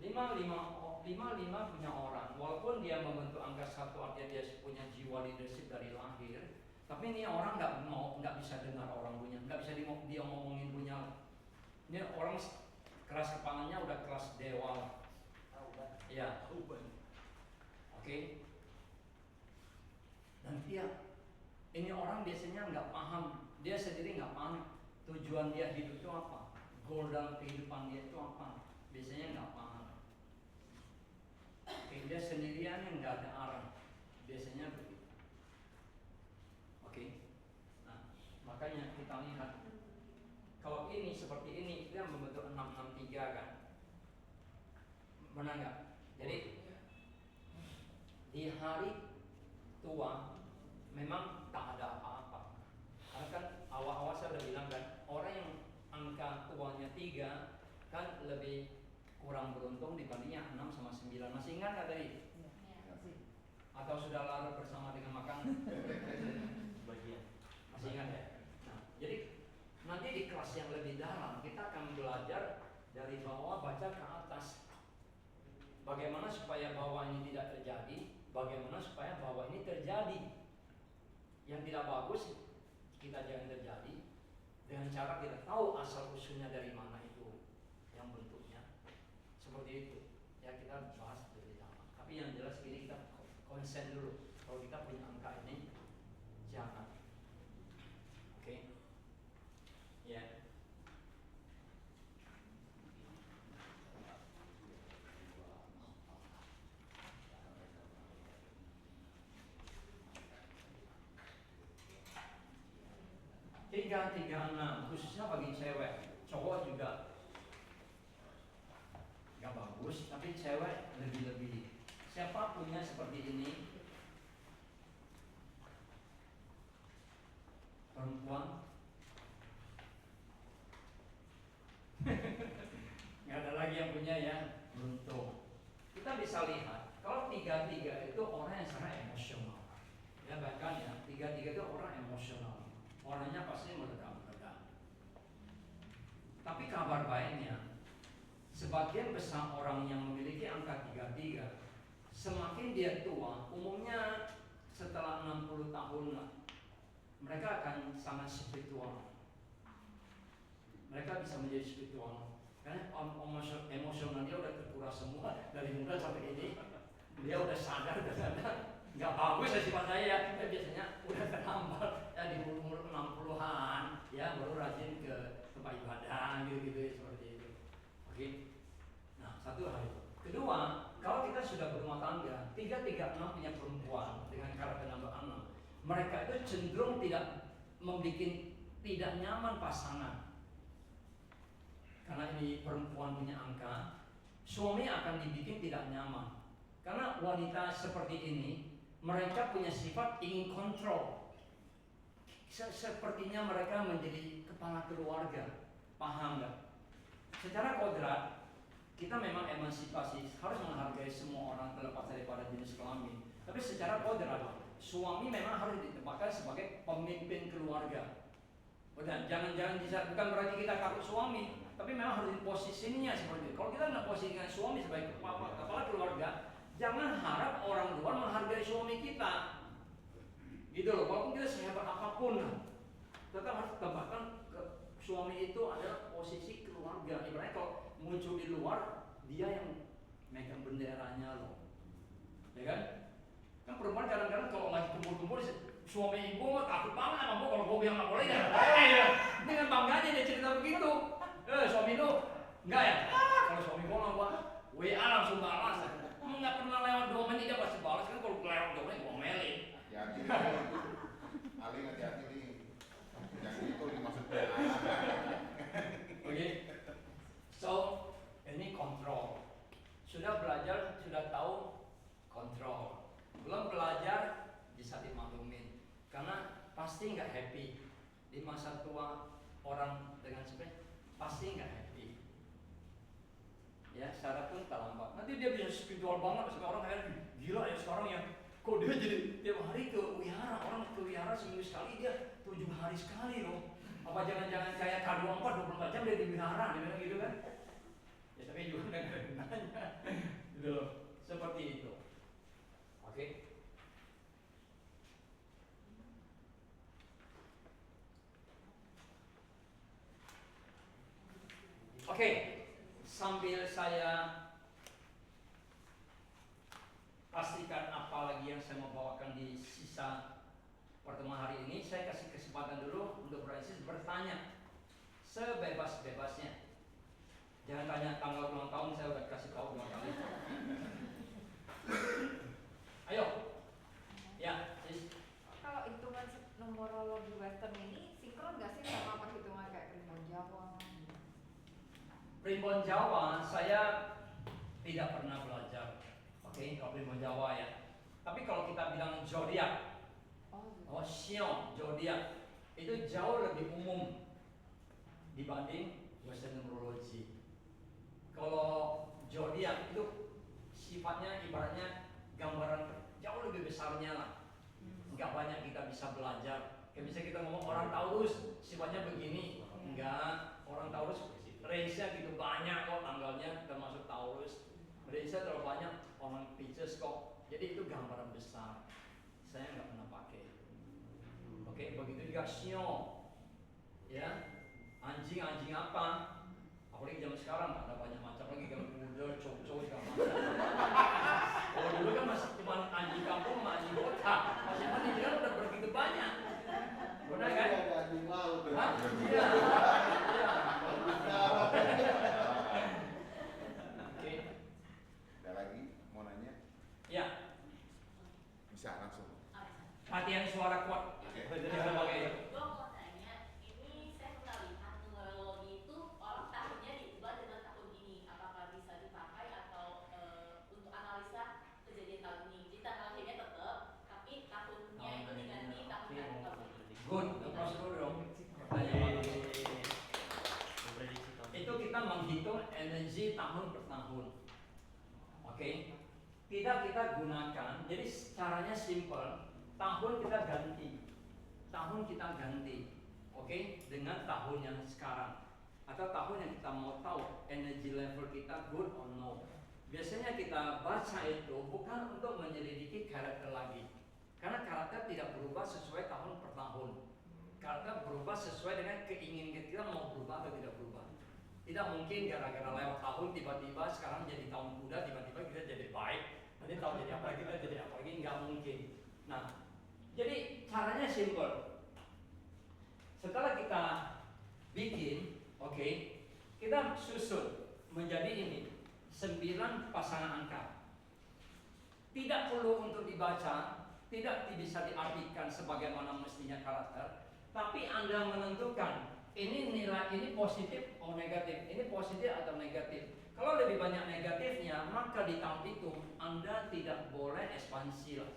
55 punya orang, walaupun dia membentuk angka 1 artinya dia punya jiwa leadership dari lahir, tapi ini orang nggak bisa dengar orang punya, nggak bisa dia ngomongin punya. Ini orang keras kepalanya udah kelas dewa. Ya. Oke. Dan dia, ini orang biasanya nggak paham, dia sendiri nggak paham tujuan dia hidup itu apa, goal dalam kehidupan dia itu apa, biasanya nggak paham. Oke, dia sendirian yang nggak ada arah, biasanya begitu. Oke, nah makanya kita lihat kalau ini seperti ini, itu yang membentuk 663 kan, benar nggak? Jadi di hari tua memang tak ada apa-apa. Karena kan awal-awal saya udah bilang kan, orang yang angka tuanya 3 kan lebih kurang beruntung dibanding yang 6 sama 9. Masih ingat nggak tadi? Atau sudah larut bersama dengan makan? Bagian. Masih ingat ya? Nah, jadi nanti di kelas yang lebih dalam kita akan belajar dari bawah baca ke atas. Bagaimana supaya bawah ini tidak terjadi, bagaimana supaya bawah ini terjadi. Yang tidak bagus kita jangan terjadi dengan cara kita tahu asal usulnya dari mana itu yang bentuknya seperti itu. Ya kita bahas lebih dalam. Tapi yang jelas ini kita konsen dulu. Kalau kita punya angka ini jangan. Oke. Ya. Tiga 36 khususnya bagi cewek, cowok juga nggak bagus, tapi cewek lebih. Siapa punya seperti ini? Perempuan? Nggak ada lagi yang punya ya, beruntung. Kita bisa lihat kalau 33 itu orang yang sangat emosional. Ya bahkan ya 33 itu orang emosional. Orangnya pasti meledak-meledak. Tapi kabar baiknya, sebagian besar orang yang memiliki angka 33, semakin dia tua, umumnya setelah 60 tahun, mereka akan sangat spiritual. Mereka bisa menjadi spiritual. Karena emosional dia udah terkuras semua dari muda sampai ini. Dia udah sadar dan nggak bagus ya sifat saya, kita biasanya udah terhambat ya di umur 60-an ya baru rajin ke tempat ibadah gitu seperti itu. Oke. Nah, satu hal itu. Kedua, kalau kita sudah berumah tangga, 336 punya perempuan dengan karakter nomor 6, mereka itu cenderung tidak nyaman pasangan. Karena ini perempuan punya angka, suami akan dibikin tidak nyaman. Karena wanita seperti ini, mereka punya sifat ingin kontrol. Sepertinya mereka menjadi kepala keluarga. Paham nggak? Secara kodrat, kita memang emansipasi, harus menghargai semua orang terlepas daripada jenis kelamin. Tapi secara kodrat, suami memang harus ditempatkan sebagai pemimpin keluarga. Jangan bukan berarti kita takut suami, tapi memang harus posisinya seperti itu. Kalau kita nggak posisikan suami sebagai kepala keluarga, jangan harap orang luar menghargai suami kita. Gitu loh, walaupun kita sehebat apapun, tetap harus tempatkan suami itu adalah posisi keluarga. Ibaratnya kalau muncul di luar, dia yang megang benderanya loh. Ya kan? Kan perempuan kadang-kadang kalau lagi kumpul-kumpul suami ibu mah takut banget sama gua kalau gua bilang nggak boleh ya. Dengan bangganya dia cerita begitu. Suami lu enggak ya? Kalau suami gua mah WA langsung balas. Nggak pernah lewat 2 menit dia pasti balas kan, kalau lewat 2 menit gua melin. Hati-hati nih. Ali hati-hati nih. Yang itu dimaksud PA. Oke. So, ini kontrol. Sudah belajar, sudah tahu kontrol. Belum belajar bisa dimaklumin. Karena pasti nggak happy di masa tua orang dengan seperti pasti nggak happy. Ya, syarat pun terlambat. Nanti dia bisa spiritual banget, sampai orang kayak gila ya sekarang ya. Kok dia jadi tiap hari ke wihara, orang ke wihara seminggu sekali dia 7 hari sekali loh. Apa jangan-jangan kayak K24 24 jam dia di wihara, dia bilang gitu kan? Ya tapi juga nggak ada gunanya, gitu loh. Seperti itu. Oke. Oke, sambil saya pastikan apa lagi yang saya mau bawakan di sisa pertemuan hari ini, saya kasih kesempatan dulu untuk Francis bertanya sebebas-bebasnya. Jangan tanya tanggal ulang tahun, saya udah kasih tahu 2 kali. Ayo, ya, sis. Kalau hitungan numerologi Western ini sinkron nggak sih sama perhitungan kayak Primbon Jawa? Primbon Jawa saya tidak pernah belajar. Oke, kalau Primbon Jawa ya. Tapi kalau kita bilang zodiak, Xiong, zodiak itu jauh lebih umum dibanding Western numerology. Kalau zodiak itu sifatnya ibaratnya gambaran jauh lebih besarnya lah. Enggak banyak kita bisa belajar. Kayak misalnya kita ngomong orang Taurus sifatnya begini, enggak. Orang Taurus range-nya gitu banyak kok, tanggalnya termasuk Taurus. Range-nya terlalu banyak, orang Pisces kok. Jadi itu gambaran besar. Saya nggak pernah pakai. Oke, begitu juga Xiong. Ya, anjing apa? Apalagi zaman sekarang ada banyak macam lagi, kalau muda, cowok segala macam. Kalau dulu kan masih cuma anjing kampung sama anjing kota. Masih kan udah begitu banyak. Benar kan? Ada anjing laut. Hah? Iya. Iya. Oke. Ada lagi mau nanya? Ya, Bisa langsung. latihan suara kuat. Oke. Jadi sebagai Gue mau tanya, ini saya pernah lihat numerologi itu orang tahunnya diubah dengan tahun ini. Apakah bisa dipakai atau untuk analisa kejadian tahun ini? Jadi tanggal lahirnya tetap, tapi tahunnya itu diganti tahunnya tahun ini. good, prosedur dong. Memprediksi tahun Itu kita menghitung energi tahun per tahun. Oke. Tidak kita gunakan. Jadi caranya simple. Tahun kita ganti. Tahun kita ganti. Oke, dengan tahun yang sekarang. Atau tahun yang kita mau tahu energi level kita good or no. Biasanya kita baca itu bukan untuk menyelidiki karakter lagi. Karena karakter tidak berubah sesuai tahun per tahun. Karakter berubah sesuai dengan keinginan kita mau berubah atau tidak berubah. Tidak mungkin gara-gara lewat tahun tiba-tiba sekarang jadi tahun kuda, tiba-tiba kita jadi baik. Nanti tahun jadi apa kita jadi apa lagi, nggak mungkin. Nah, jadi caranya simple. Setelah kita bikin, oke, kita susun menjadi ini 9 pasangan angka. Tidak perlu untuk dibaca, tidak bisa diartikan sebagaimana mestinya karakter, tapi Anda menentukan ini nilai ini positif atau negatif, ini positif atau negatif. Kalau lebih banyak negatifnya, maka di tahun itu Anda tidak boleh ekspansi lah.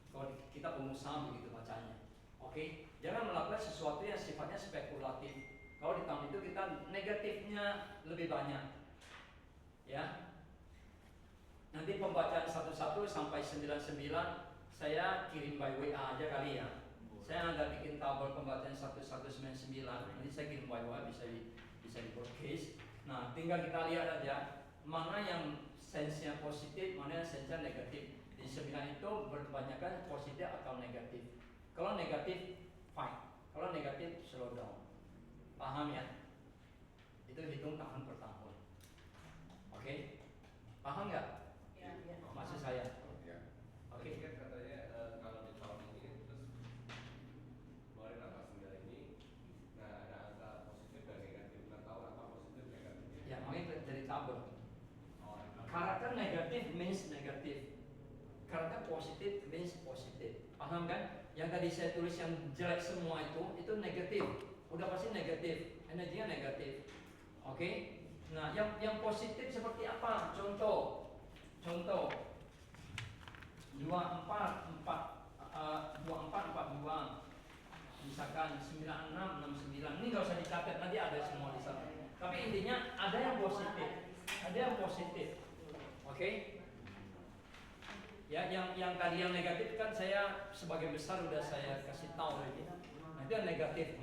Kalau kita pengusaha begitu bacanya, oke? Jangan melakukan sesuatu yang sifatnya spekulatif. Kalau di tahun itu kita negatifnya lebih banyak, ya. Nanti pembacaan 1-1 sampai 99 saya kirim by WA aja kali ya. Saya ada bikin tabel pembacaan 1199. Nanti saya kirim by WA, bisa di broadcast. Nah, tinggal kita lihat aja mana yang sense-nya positif, mana yang sense-nya negatif. Di 9 itu berkebanyakan positif atau negatif. Kalau negatif, fine. Kalau negatif, slow down. Paham ya? Itu hitung tahun per tahun. Oke? Paham nggak? negatif means negatif. Karena positif means positif. Paham kan? Yang tadi saya tulis yang jelek semua itu negatif. Udah pasti negatif. Energinya negatif. Oke? Nah, yang positif seperti apa? Contoh 2442. Misalkan 9669. Ini nggak usah dicatat, nanti ada semua di sana. Tapi intinya ada yang positif. Ada yang positif. Oke? Ya, yang tadi yang negatif kan saya sebagian besar udah saya kasih tahu ini. Nah, itu yang negatif.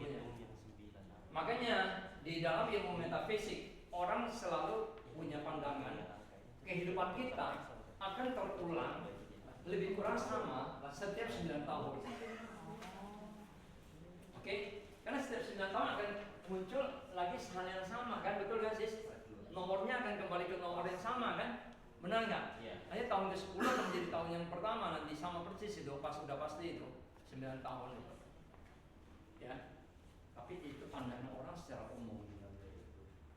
Makanya di dalam ilmu metafisik orang selalu punya pandangan kehidupan kita akan terulang lebih kurang sama setiap 9 tahun. Oke? Karena setiap 9 tahun akan muncul lagi hal yang sama kan, betul kan sis? Nomornya akan kembali ke nomor yang sama kan? Benar nggak? Hanya tahun ke-10 akan menjadi tahun yang pertama nanti sama persis itu udah pasti itu 9 tahun itu. Ya. Tapi itu pandangan orang secara umum.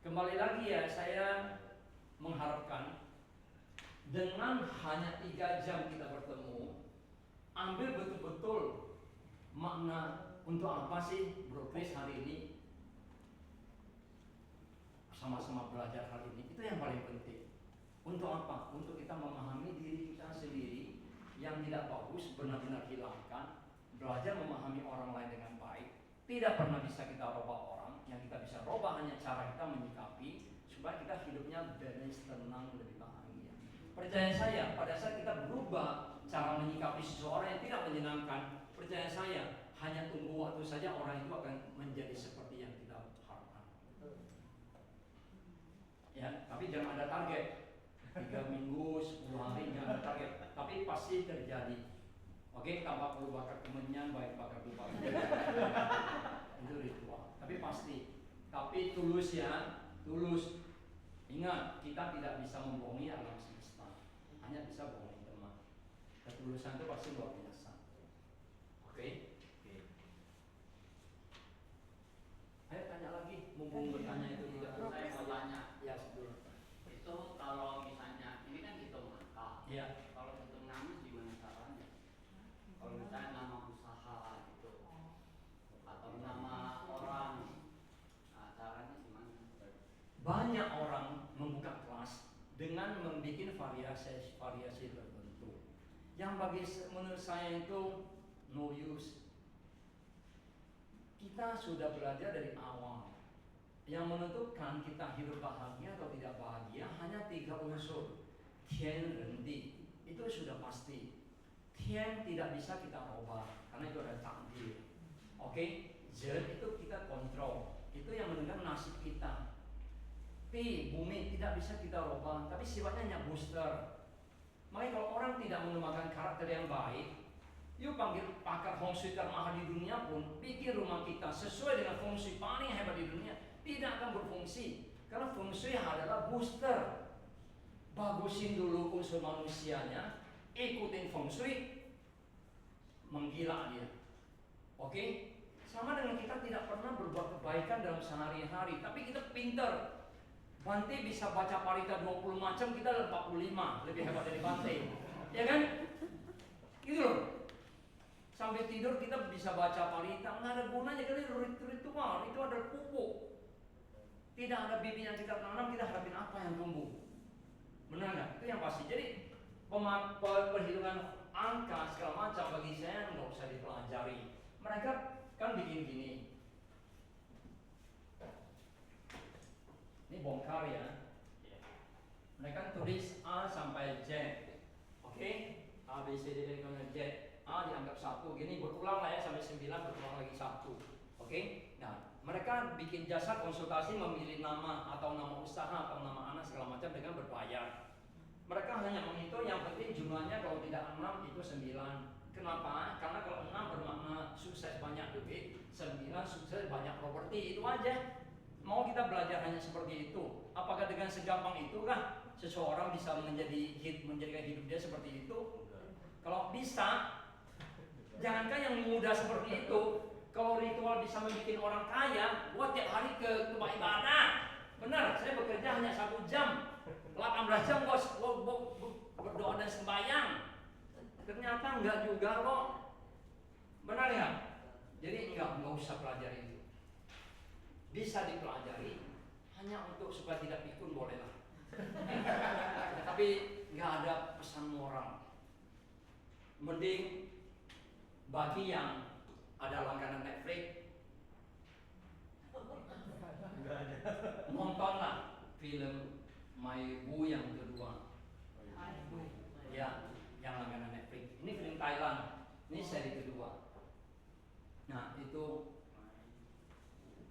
Kembali lagi ya, saya mengharapkan dengan hanya 3 jam kita bertemu, ambil betul-betul makna untuk apa sih Bro Chris hari ini sama-sama belajar hari ini. Itu yang paling penting. Untuk apa? Untuk kita memahami diri kita sendiri yang tidak bagus benar-benar hilangkan, belajar memahami orang lain dengan baik. Tidak pernah bisa kita rubah orang, yang kita bisa rubah hanya cara kita menyikapi supaya kita hidupnya balance, tenang, lebih bahagia. Percaya saya, pada saat kita berubah cara menyikapi seseorang yang tidak menyenangkan, percaya saya, hanya tunggu waktu saja orang itu akan menjadi seperti yang kita harapkan. Ya, tapi jangan ada target 3 minggu, 10 hari, jangan ada target. Tapi pasti terjadi. Oke, tanpa perlu bakar kemenyan, baik bakar lupa. Itu ritual. Tapi pasti. Tapi tulus ya, tulus. Ingat, kita tidak bisa membohongi alam semesta. Hanya bisa bohongi teman. Ketulusan itu pasti luar biasa. Oke? Ayo tanya lagi, mumpung bertanya itu tidak. Saya mau tanya, Ya, sebelum. itu kalau misalnya ini kan hitung angka, Ya. kalau hitung nama gimana caranya? Kalau misalnya nama usaha gitu, atau nama orang, nah caranya gimana? Banyak orang membuka kelas dengan membuat variasi tertentu. Yang menurut saya itu no use. Kita sudah belajar dari awal. Yang menentukan kita hidup bahagia atau tidak bahagia hanya 3 unsur. Tian, Ren, Di. Itu sudah pasti. Tian tidak bisa kita ubah karena itu ada takdir. Oke? Zhen itu kita kontrol. Itu yang menentukan nasib kita. Pi, bumi tidak bisa kita ubah, tapi sifatnya hanya booster. Makanya kalau orang tidak mengembangkan karakter yang baik, yuk panggil pakar feng shui termahal di dunia pun, bikin rumah kita sesuai dengan feng shui paling hebat di dunia, tidak akan berfungsi. Karena feng shui adalah booster. Bagusin dulu unsur manusianya, ikutin feng shui, menggila dia. Oke? Sama dengan kita tidak pernah berbuat kebaikan dalam sehari-hari, tapi kita pinter. Bante bisa baca parita 20 macam, kita 45, lebih hebat dari Bante. Ya kan? Gitu loh. Sambil tidur kita bisa baca parita, nggak ada gunanya kali ritual, itu adalah pupuk. Tidak ada bibit yang kita tanam, kita harapin apa yang tumbuh. Benar nggak? Itu yang pasti. Jadi perhitungan angka segala macam bagi saya nggak usah dipelajari. Mereka kan bikin gini. Ini bongkar ya. Mereka tulis A sampai Z. Oke? A, B, C, D, E, F, G, Z. A dianggap 1. Gini berulang lah ya sampai 9, berulang lagi 1. Oke? Nah, mereka bikin jasa konsultasi memilih nama atau nama usaha atau nama anak segala macam dengan berbayar. Mereka hanya menghitung yang penting jumlahnya kalau tidak 6 itu 9. Kenapa? Karena kalau 6 bermakna sukses banyak duit, 9 sukses banyak properti, itu aja. Mau kita belajar hanya seperti itu? Apakah dengan segampang itukah seseorang bisa menjadikan hidup dia seperti itu? Kalau bisa, jangankan yang mudah seperti itu, kalau ritual bisa membuat orang kaya, buat tiap hari ke tempat ibadah. Benar, saya bekerja hanya 1 jam, 18 jam bos, Ternyata enggak juga kok. Benar ya? Jadi enggak usah pelajari itu. Bisa dipelajari hanya untuk supaya tidak pikun bolehlah. Tapi nggak ada pesan moral. Mending bagi yang ada langganan Netflix, nontonlah film My Bu yang kedua. Ya, yang langganan Netflix. Ini film Thailand. Ini seri kedua. Nah, itu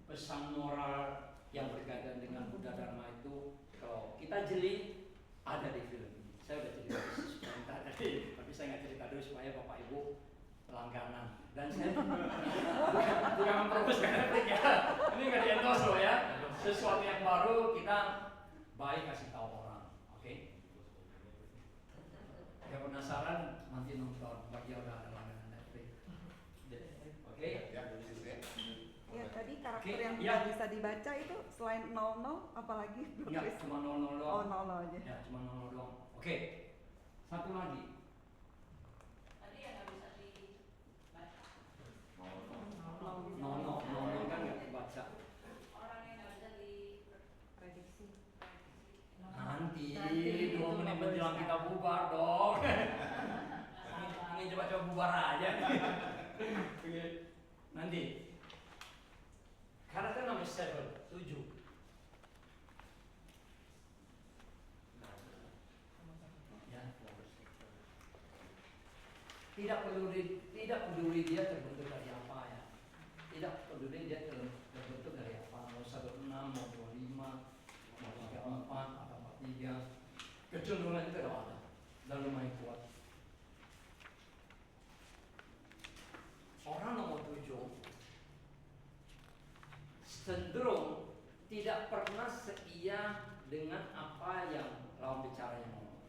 pesan moral yang berkaitan dengan Buddha Dharma itu kalau kita jeli ada di film ini. Saya udah cerita sebentar tadi, tapi saya nggak cerita dulu supaya Bapak Ibu langganan. Dan saya bukan mempromosikan Netflix ya. Ini nggak di endorse loh ya. Sesuatu yang baru kita baik kasih tahu orang. Oke? Yang penasaran nanti nonton bagi yang udah ada langganan Netflix. Oke? Ya, Sis, ya. Ya, tadi karakter Oke, yang ya. tidak bisa dibaca itu selain 00 apalagi? Enggak, cuma 00 Oh, doang. 00 aja. Ya, cuma 00 doang. Oke. Satu lagi. Tadi yang nggak bisa dibaca. No kan nggak dibaca. Orang yang nggak bisa Prediksi. Nanti Nanti 2 menit itu menjelang bisa. kita bubar dong. Ini coba-coba bubar aja. Oke. Nanti. Karakter nomor 7. Ya. Tidak peduli dia terbentuk dari apa ya. Tidak peduli dia terbentuk dari apa. Mau 16, mau 25, mau 34 atau 43. Kecenderungan itu ada dan lumayan kuat. Orang nomor 7 cenderung tidak pernah setia dengan apa yang lawan bicaranya ngomong.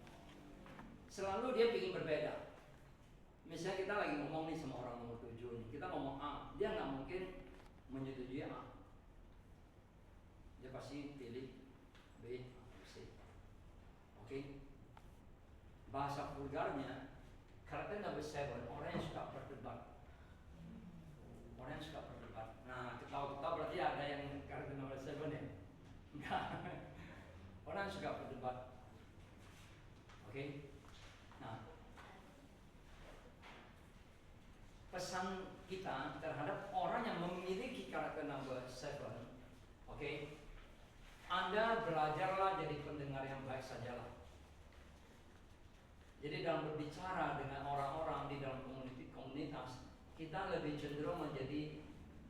Selalu dia ingin berbeda. Misalnya kita lagi ngomong nih sama orang nomor 7 nih, kita ngomong A, dia nggak mungkin menyetujui A. Dia pasti pilih B atau C. Oke? Bahasa vulgarnya, karakter number 7, orang yang suka berdebat. Orang yang suka berdebat. Nah, ketawa-ketawa berarti ada yang karakter number 7 ya? Enggak. Orang yang suka berdebat. Oke? Nah, pesan kita terhadap orang yang memiliki karakter number 7, oke? Anda belajarlah jadi pendengar yang baik sajalah. Jadi dalam berbicara dengan orang-orang di dalam komunitas, kita lebih cenderung menjadi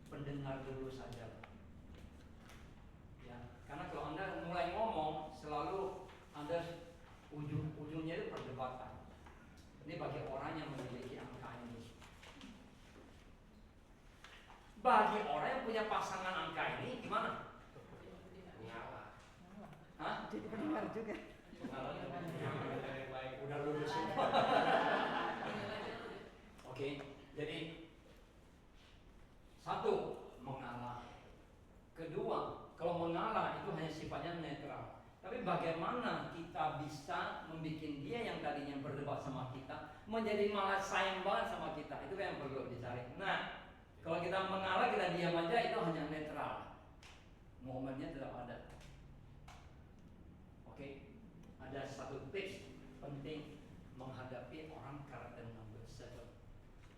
pendengar dulu saja. Ya, karena kalau Anda mulai ngomong, selalu Anda ujungnya itu perdebatan. Ini bagi orang yang memiliki angka ini. Bagi orang yang punya pasangan angka ini, gimana? Hah? Jadi pendengar juga. Udah lulus semua. Oke, jadi satu, mengalah. Kedua, kalau mengalah itu hanya sifatnya netral. Tapi bagaimana kita bisa membuat dia yang tadinya berdebat sama kita menjadi malah sayang banget sama kita, itu yang perlu dicari. Nah, kalau kita mengalah, kita diam aja, itu hanya netral. Momennya tidak ada. Oke, ada satu tips penting menghadapi orang karakter number 7.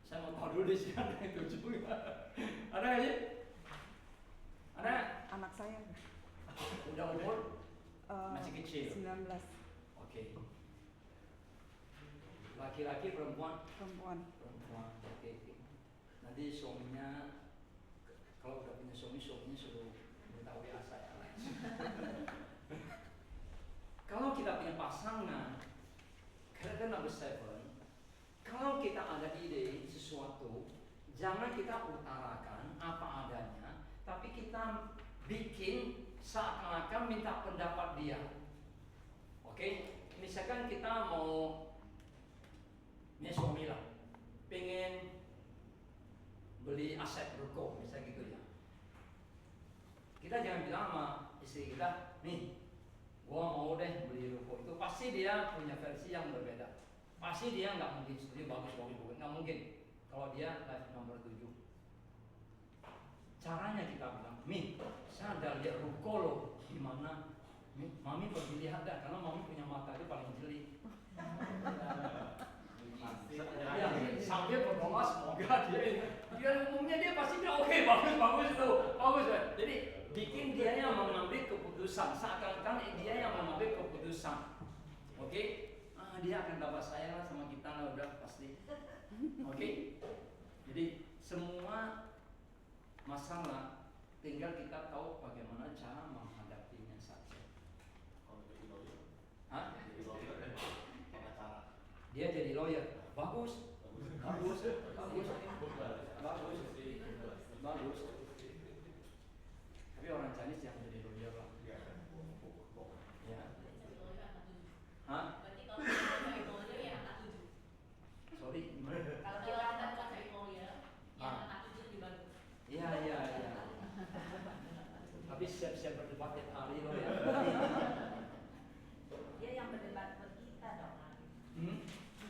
Saya mau tahu dulu di sini ada yang 7 juga. Ada nggak sih? Ada? Anak saya Udah umur? eh, Masih kecil. 19 Oke. Laki-laki perempuan? perempuan. Perempuan. Oke. Nanti suaminya, kalau udah punya suaminya suruh beritahu ya saya. Kalau kita punya pasangan karakter number 7, kalau kita ada ide sesuatu, jangan kita utarakan apa adanya, tapi kita bikin seakan-akan minta pendapat dia. Oke? Misalkan kita mau, ini suami lah, pengen beli aset ruko, misalnya gitu ya. Kita jangan bilang sama istri kita, nih, gua mau deh beli ruko itu. Pasti dia punya versi yang berbeda. Pasti dia nggak mungkin setuju bagus, nggak mungkin. Kalau dia live nomor 7. Caranya kita bilang, Mi, saya ada lihat ruko loh, di mana? Mami pergi lihat dah, karena mami punya mata itu paling jeli. Ya, sambil berdoa semoga dia umumnya dia pasti bilang oke, bagus itu, bagus. Jadi bikin dia yang mengambil keputusan, seakan-akan dia yang mengambil keputusan. Oke? Dia akan dapat sayang sama kita lah, udah pasti. Oke? Jadi semua masalah tinggal kita tahu bagaimana cara menghadapinya saja. Hah? Dia jadi lawyer, bagus. Tapi orang Chinese yang jadi lawyer lah. Ya. Hah? Berarti kalau kita cari lawyer ya angka 7. Sorry, gimana? Kalau kita mau cari lawyer, ya angka 7 lebih bagus. Iya. Tapi siap-siap berdebat tiap hari loh ya. Dia yang berdebat untuk kita dong.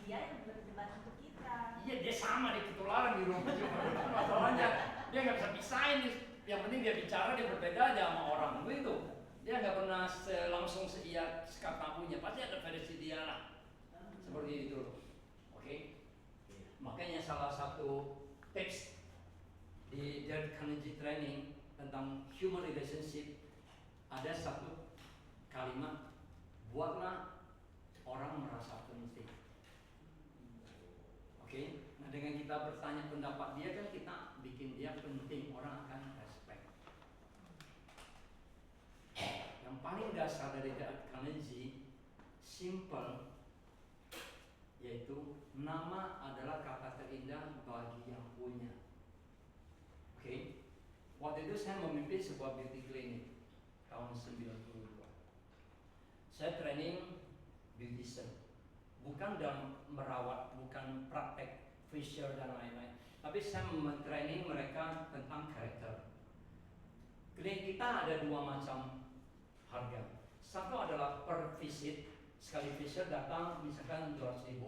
Dia yang berdebat untuk kita. Iya, dia sama, dia ketularan di rumah juga. Masalahnya dia nggak bisa pisahin. Yang penting dia bicara, dia berbeda aja sama orang begitu. Dia nggak pernah langsung seia sekata punya, pasti ada versi dia lah. Seperti itu. Oke? Makanya salah satu tips di Dale Carnegie Training tentang human relationship ada satu kalimat, buatlah orang merasa penting. Oke? Nah, dengan kita bertanya pendapat dia kan kita bikin dia penting, orang akan respect. Yang paling dasar dari Dale Carnegie simple, yaitu nama adalah kata terindah bagi yang punya. Oke? Waktu itu saya memimpin sebuah beauty clinic tahun 92. Saya training beautician, bukan dalam merawat, bukan praktek facial dan lain-lain, tapi saya mentraining mereka tentang karakter. Klinik kita ada 2 macam harga. Satu adalah per visit, sekali facial datang misalkan 200.000,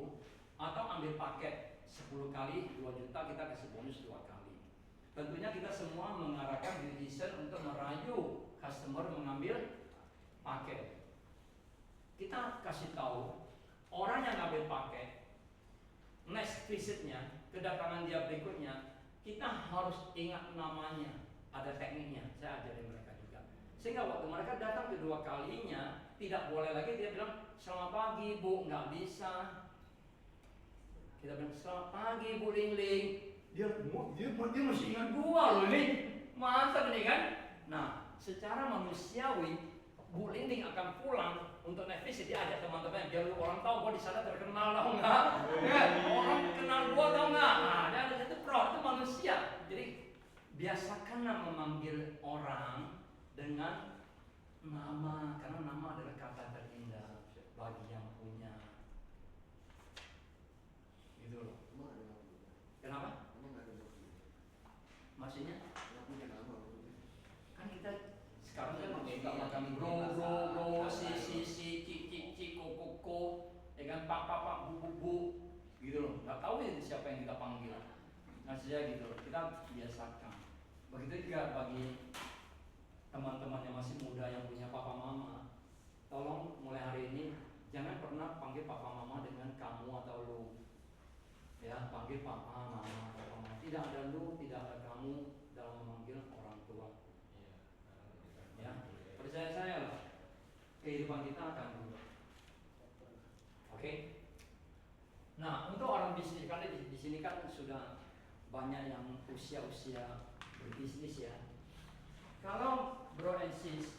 atau ambil paket 10 kali 2 juta, kita kasih bonus 2 kali. Tentunya kita semua mengarahkan beautician untuk merayu customer mengambil paket. Kita kasih tahu orang yang ngambil paket, next visitnya, kedatangan dia berikutnya, kita harus ingat namanya. Ada tekniknya, saya ajarin mereka juga. Sehingga waktu mereka datang kedua kalinya, tidak boleh lagi dia bilang selamat pagi Bu, nggak bisa. Kita bilang selamat pagi Bu Ling Ling. Dia masih ingat gua loh ini, mantap nih kan? Nah, secara manusiawi Bu Ling Ling akan pulang untuk naik visit, dia ajak teman-temannya biar orang tahu gua di sana terkenal tau nggak? Ya, orang kenal gua tau nggak? Nah, dia ada satu proud, itu manusia. Jadi biasakanlah memanggil orang dengan nama, karena nama adalah kata terindah bagi yang punya. Gitu loh. Kenapa? Maksudnya? Kan kita sekarang kan suka makan bro, si, koko, ya kan, pak, bu, gitu loh. Nggak tahu ya siapa yang kita panggil. Nah, saja gitu loh. Kita biasakan. Begitu juga bagi teman-teman yang masih muda yang punya papa mama, tolong mulai hari ini jangan pernah panggil papa mama dengan kamu atau lu. Ya, panggil papa mama. Tidak ada lu, tidak ada kamu dalam memanggil orang tua. Ya, percaya saya lah, kehidupan kita akan berubah. Oke? Nah, untuk orang bisnis, karena di sini kan sudah banyak yang usia-usia berbisnis ya. Kalau bro and sis,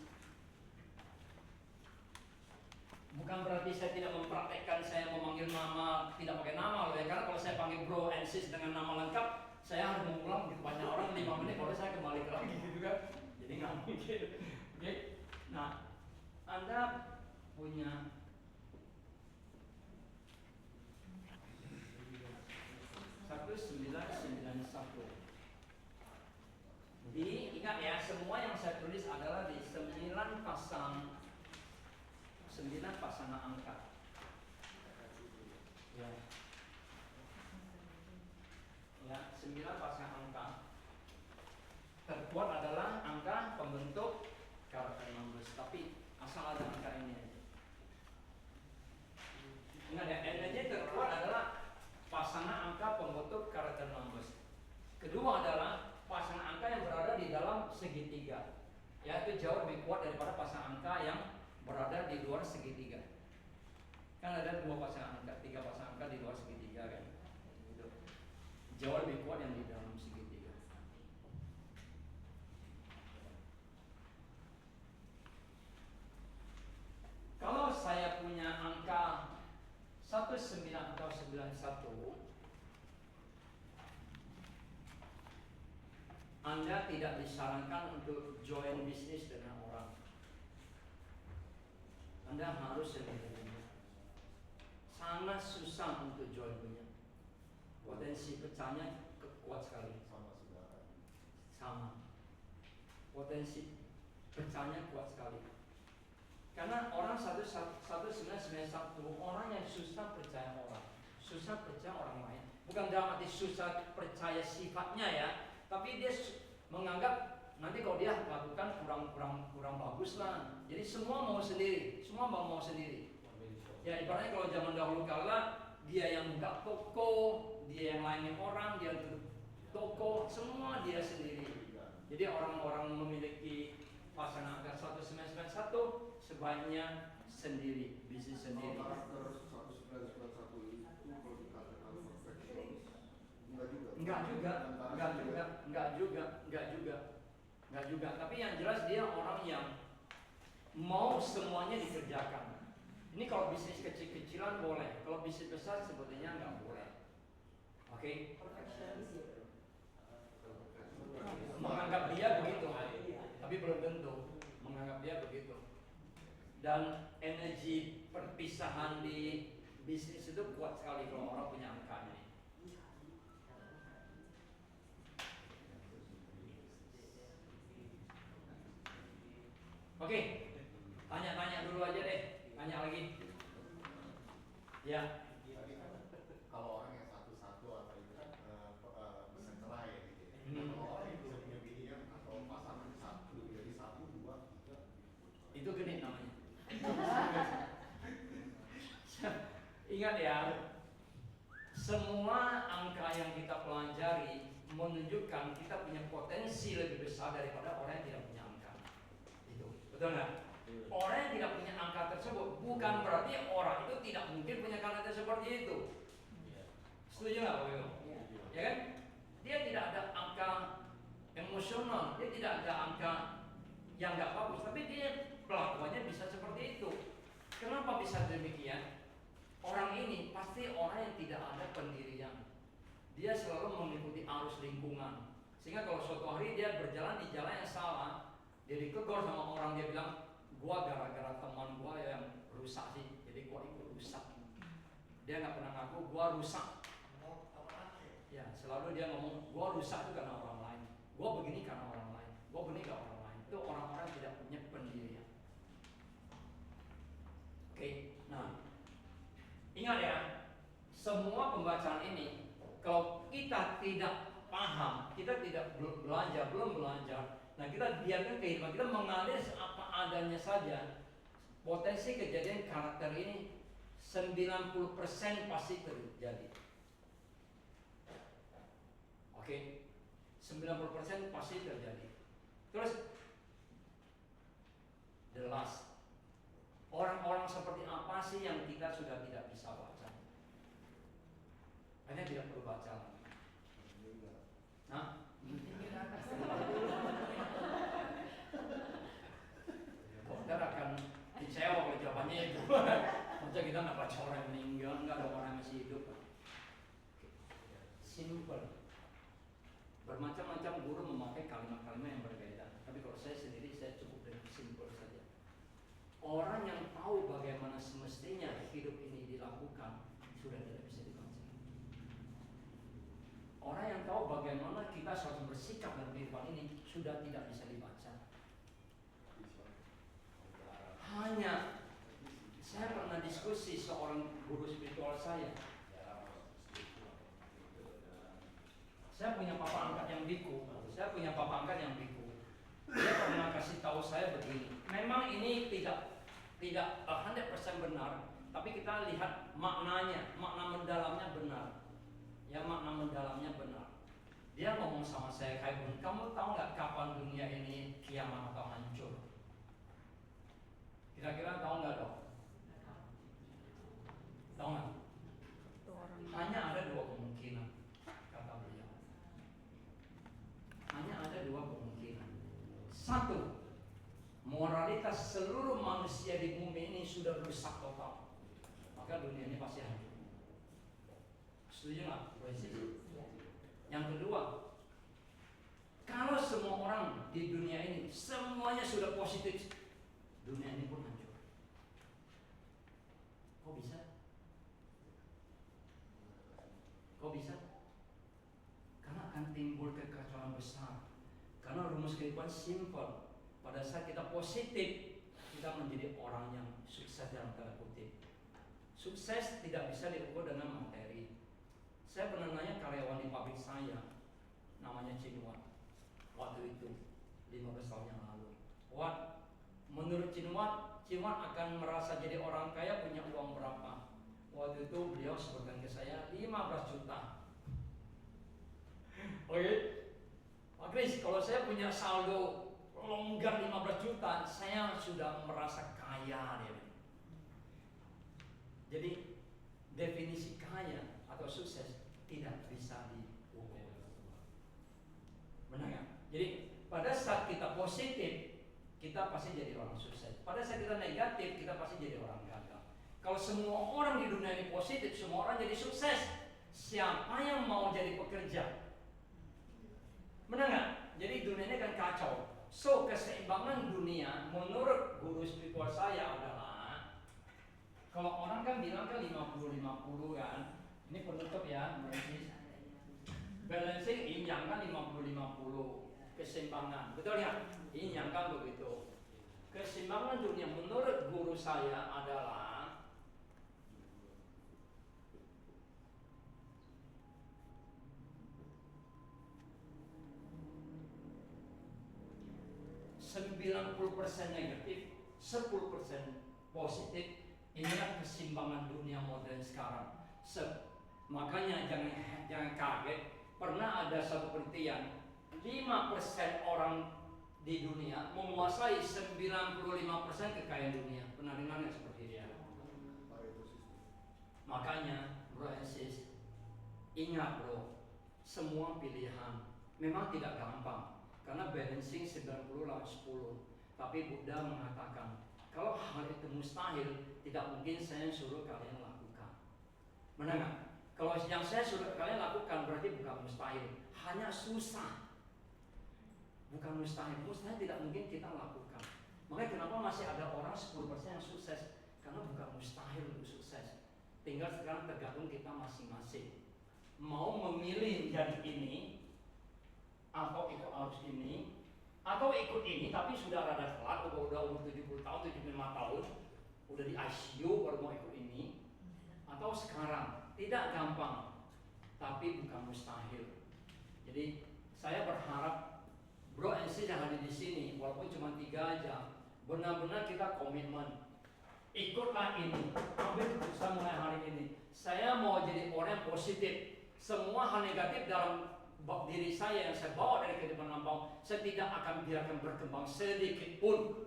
bukan berarti saya tidak mempraktekkan saya memanggil nama tidak pakai nama loh ya. Karena kalau saya panggil bro and sis dengan nama lengkap, saya harus mengulang gitu banyak orang 5 menit, kalau saya kembali lagi gitu kan. Jadi nggak mungkin. Oke. Nah, Anda punya ingat ya, semua yang saya tulis adalah di 9 pasangan angka. Ya. 9 pasang angka terkuat adalah angka pembentuk karakter numbers, tapi asal ada angka ini aja. Ingat ya, energi terkuat adalah pasangan angka pembentuk karakter numbers. Kedua adalah pasangan angka yang berada di dalam segitiga, yaitu jauh lebih kuat daripada pasangan angka yang berada di luar segitiga. Kan ada 2 pasangan angka, 3 pasangan angka di luar segitiga kan. Itu jauh lebih kuat yang di dalam segitiga. Kalau saya punya angka 19 atau 91, Anda tidak disarankan untuk join bisnis dengan orang. Anda harus sendiri. Sangat susah untuk join punya. Potensi pecahnya kuat sekali. Sama. Potensi pecahnya kuat sekali. Karena orang 1991 orang yang susah percaya orang, susah percaya orang lain. Bukan dalam arti susah percaya sifatnya ya, tapi dia menganggap nanti kalau dia lakukan kurang bagus lah. Jadi semua mau sendiri, semua mau sendiri. Ya ibaratnya kalau zaman dahulu kala dia yang buka toko, dia yang layani orang, dia tutup toko, semua dia sendiri. Jadi orang-orang memiliki pasangan angka 1991 sebaiknya sendiri, bisnis sendiri. Karakter 1991 itu kalau dikatakan perfeksionis, enggak juga. Tapi yang jelas dia orang yang mau semuanya dikerjakan. Ini kalau bisnis kecil-kecilan boleh, kalau bisnis besar sebetulnya nggak boleh. Oke? Menganggap dia begitu, tapi belum tentu menganggap dia begitu. Dan energi perpisahan di bisnis itu kuat sekali kalau orang punya angkanya. Oke, tanya-tanya dulu aja deh, tanya lagi. Ya. Kalau orang yang satu-satu apa itu kan bisa cerai gitu ya. Kalau orang yang bisa punya binian atau pasangan satu, jadi 1, 2, 3 Itu genit namanya. Ingat ya, semua angka yang kita pelajari menunjukkan kita punya potensi lebih besar daripada orang yang tidak punya angka. Itu betul nggak? Orang yang tidak punya angka tersebut bukan berarti orang itu tidak mungkin punya karakter seperti itu. Setuju nggak Pak Ibu? Ya kan? Dia tidak ada angka emosional, dia tidak ada angka yang nggak bagus, tapi dia pelakuannya bisa seperti itu. Kenapa bisa demikian? Orang ini pasti orang yang tidak ada pendirian. Dia selalu mengikuti arus lingkungan. Sehingga kalau suatu hari dia berjalan di jalan yang salah, dia ditegur sama orang, dia bilang, gua gara-gara teman gua yang rusak sih, jadi gua ikut rusak. Dia nggak pernah ngaku gua rusak. Ya, selalu dia ngomong, gua rusak itu karena orang lain. Gua begini karena orang lain. Gua begini karena orang lain. Itu orang-orang tidak punya pendirian. Oke, nah ingat ya, semua pembacaan ini kalau kita tidak paham, kita tidak belum belajar, nah kita biarkan kehidupan kita mengalir apa adanya saja. Potensi kejadian karakter ini 90% pasti terjadi. Oke, 90% pasti terjadi. Terus the last, orang-orang seperti apa sih yang kita sudah tidak bisa baca? Hanya tidak perlu baca lagi. Nah, dokter akan kecewa kalau jawabannya itu. Maksudnya kita nggak baca orang yang meninggal, nggak ada orang yang masih hidup. Simple. Bermacam-macam guru memakai kalimat-kalimat yang berbeda. Tapi kalau saya sendiri, saya cukup dengan simple saja. Orang yang tahu bagaimana semestinya hidup ini dilakukan sudah tidak bisa dibaca. Orang yang tahu bagaimana kita harus bersikap dalam kehidupan ini sudah tidak bisa dibaca. Hanya saya pernah diskusi seorang guru spiritual saya. Saya punya papa angkat yang biku. Dia pernah kasih tahu saya begini. Memang ini tidak 100% benar, tapi kita lihat maknanya, makna mendalamnya benar. Ya, makna mendalamnya benar. Dia ngomong sama saya, kayak, kamu tahu nggak kapan dunia ini kiamat atau hancur? Kira-kira tahu nggak dok? Tahu nggak? Hanya ada dua kemungkinan, kata beliau. Hanya ada dua kemungkinan. Satu, moralitas seluruh manusia di bumi ini sudah rusak total, maka dunia ini pasti hancur. Setuju nggak? Yang kedua, kalau semua orang di dunia ini semuanya sudah positif, dunia ini pun hancur. Kok bisa? Kok bisa? Karena akan timbul kekacauan besar. Karena rumus kehidupan simple. Pada saat kita positif, kita menjadi orang yang sukses dalam tanda kutip. Sukses tidak bisa diukur dengan materi. Saya pernah nanya karyawan di pabrik saya, namanya Cinwat. Waktu itu 15 tahun yang lalu. Menurut Cinwat akan merasa jadi orang kaya punya uang berapa? Waktu itu beliau sebutkan ke saya 15 juta. Oke, Pak Kris, kalau saya punya saldo longgar 15 juta, saya sudah merasa kaya dia. Jadi definisi kaya atau sukses tidak bisa diukur. Benar nggak? Jadi pada saat kita positif, kita pasti jadi orang sukses. Pada saat kita negatif, kita pasti jadi orang gagal. Kalau semua orang di dunia ini positif, semua orang jadi sukses, siapa yang mau jadi pekerja? Benar nggak? Jadi dunia ini kan kacau. So, keseimbangan dunia menurut guru spiritual saya adalah, kalau orang kan bilang kan 50-50 kan. Ini penutup ya, balancing yin yang kan 50-50, keseimbangan. Betul ya? Yin yang kan begitu. Keseimbangan dunia menurut guru saya adalah 90% negatif, 10% positif. Inilah keseimbangan dunia modern sekarang. Makanya jangan kaget. Pernah ada satu penelitian, 5% orang di dunia menguasai 95% kekayaan dunia. Pernah dengar nggak seperti dia? Makanya bro and sis, ingat bro, semua pilihan memang tidak gampang. Karena balancing 90 lawan 10. Tapi Buddha mengatakan, kalau hal itu mustahil, tidak mungkin saya suruh kalian lakukan. Benar nggak? Kalau yang saya suruh kalian lakukan berarti bukan mustahil, hanya susah. Bukan mustahil, mustahil tidak mungkin kita lakukan. Makanya kenapa masih ada orang 10% yang sukses? Karena bukan mustahil untuk sukses. Tinggal sekarang tergantung kita masing-masing. Mau memilih jadi ini, atau ikut arus ini, atau ikut ini tapi sudah rada telat, udah umur 70 tahun, 75 tahun, udah di ICU baru mau ikut ini, atau sekarang. Tidak gampang, tapi bukan mustahil. Jadi saya berharap bro and sis yang hadir di sini, walaupun cuma 3 jam, benar-benar kita komitmen. Ikutlah ini, ambil keputusan mulai hari ini. Saya mau jadi orang yang positif. Semua hal negatif dalam diri saya yang saya bawa dari kehidupan lampau, saya tidak akan biarkan berkembang sedikit pun.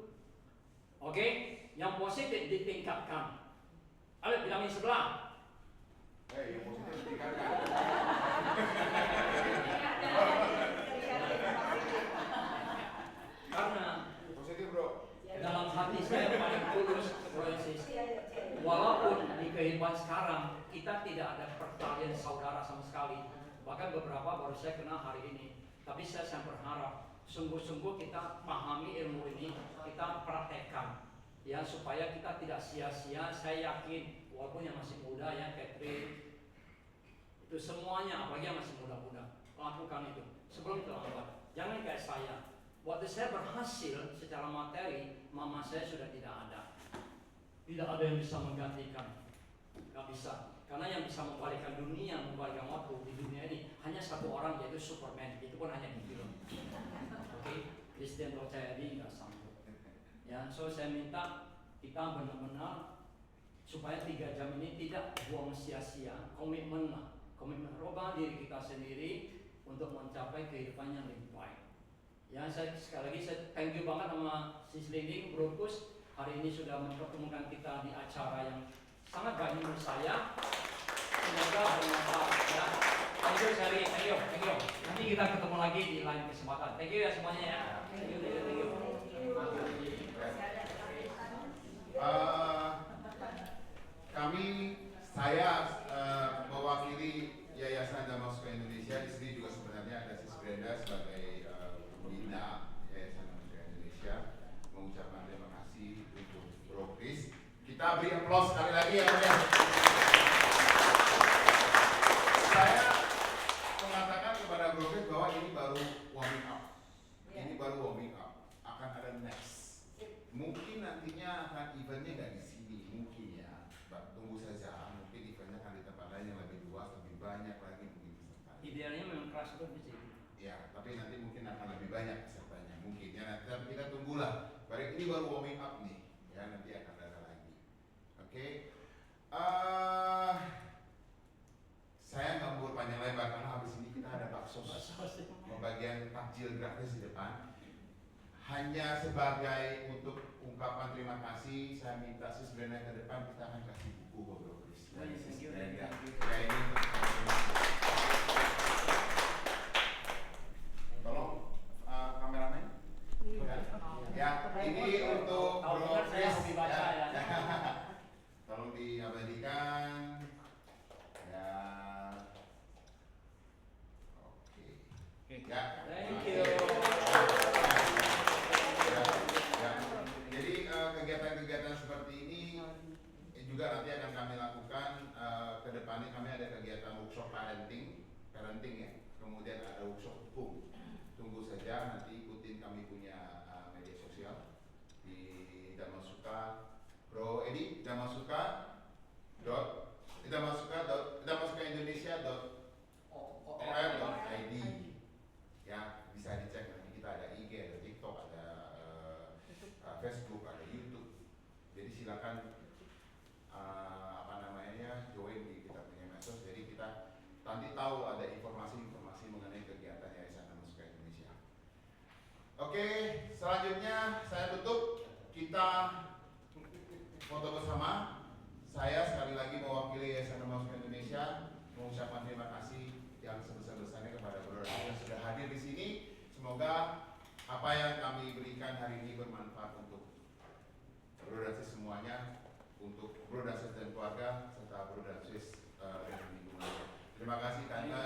Oke? Yang positif ditingkatkan. Ayo bilangin sebelah. Yang positif ditingkatkan. Karena Positif bro. dalam hati saya paling tulus, Francis, walaupun di kehidupan sekarang kita tidak ada pertalian saudara sama sekali. Bahkan beberapa baru saya kenal hari ini. Tapi saya sangat berharap sungguh-sungguh kita pahami ilmu ini, kita praktekkan ya, supaya kita tidak sia-sia. Saya yakin walaupun yang masih muda ya, Catherine, itu semuanya, apalagi yang masih muda-muda, lakukan itu sebelum terlambat. Jangan kayak saya. Waktu saya berhasil secara materi, mama saya sudah tidak ada. Tidak ada yang bisa menggantikan. Gak bisa. Karena yang bisa membalikkan dunia, membalikkan waktu di dunia ini hanya satu orang, yaitu Superman. Itu pun hanya di film. Oke, Kristen percaya dia nggak sanggup. Ya, so saya minta kita benar-benar supaya 3 jam ini tidak buang sia-sia. Komitmen rubah diri kita sendiri untuk mencapai kehidupan yang lebih baik. Ya, saya sekali lagi saya thank you banget sama Sis Linding, Bro Kus, hari ini sudah mempertemukan kita di acara yang sangat baik menurut saya. Semoga bermanfaat ya. Thank you sekali, thank you. Nanti kita ketemu lagi di lain kesempatan. Thank you ya semuanya ya. Thank you. Saya mewakili Yayasan Damasko Indonesia. Di sini juga sebenarnya ada Sis Brenda sebagai pembina Yayasan Damasko Indonesia, mengucapkan terima kasih untuk Bro Chris. Kita beri aplaus sekali lagi ya. Saya mengatakan kepada Bro Chris bahwa ini baru warming up. Ini baru warming up. Akan ada next. Mungkin nantinya akan eventnya nggak di sini, mungkin ya. Tunggu saja. Mungkin eventnya akan di tempat lain yang lebih luas, lebih banyak lagi mungkin pesertanya. Idealnya memang keras banget sih. Ya, tapi nanti mungkin akan lebih banyak pesertanya. Mungkin ya. Tapi kita tunggulah. Ini baru warming up nih. Ya, nanti akan ada lagi. Oke. Saya nggak mau panjang lebar karena habis ini kita ada bakso. Pembagian takjil gratis di depan. Hanya sebagai untuk ungkapan terima kasih, saya minta Sis Brenda ke depan, kita akan kasih buku buat Bro Chris. Dari Sis Brenda. Ya ini. Tolong kameramen. Ya, ini untuk Bro Chris. Tolong diabadikan. Ya. Oke. Ya. Thank you. Jadi kegiatan-kegiatan seperti ini juga nanti akan kami lakukan ke depannya. Kami ada kegiatan workshop parenting ya. Kemudian ada workshop hukum. Tunggu saja, nanti ikutin kami punya media sosial di Damasuka. Bro Edi, damasuka.indonesia.org.id. Ya, bisa dicek nanti kita ada IG, ada TikTok, ada Facebook, ada YouTube. Jadi silakan join di kita punya medsos. Jadi kita nanti tahu ada informasi-informasi mengenai kegiatan Yayasan Damasko Indonesia. Oke, selanjutnya saya tutup. Kita foto bersama. Saya sekali lagi mewakili Yayasan Damasko Indonesia mengucapkan terima kasih yang sebesar-besarnya kepada Bro yang sudah hadir di sini. Semoga apa yang kami berikan hari ini bermanfaat untuk Bro dan Sis semuanya, untuk Bro dan Sis dan keluarga, serta Bro dan Sis yang lingkungan. Terima kasih karena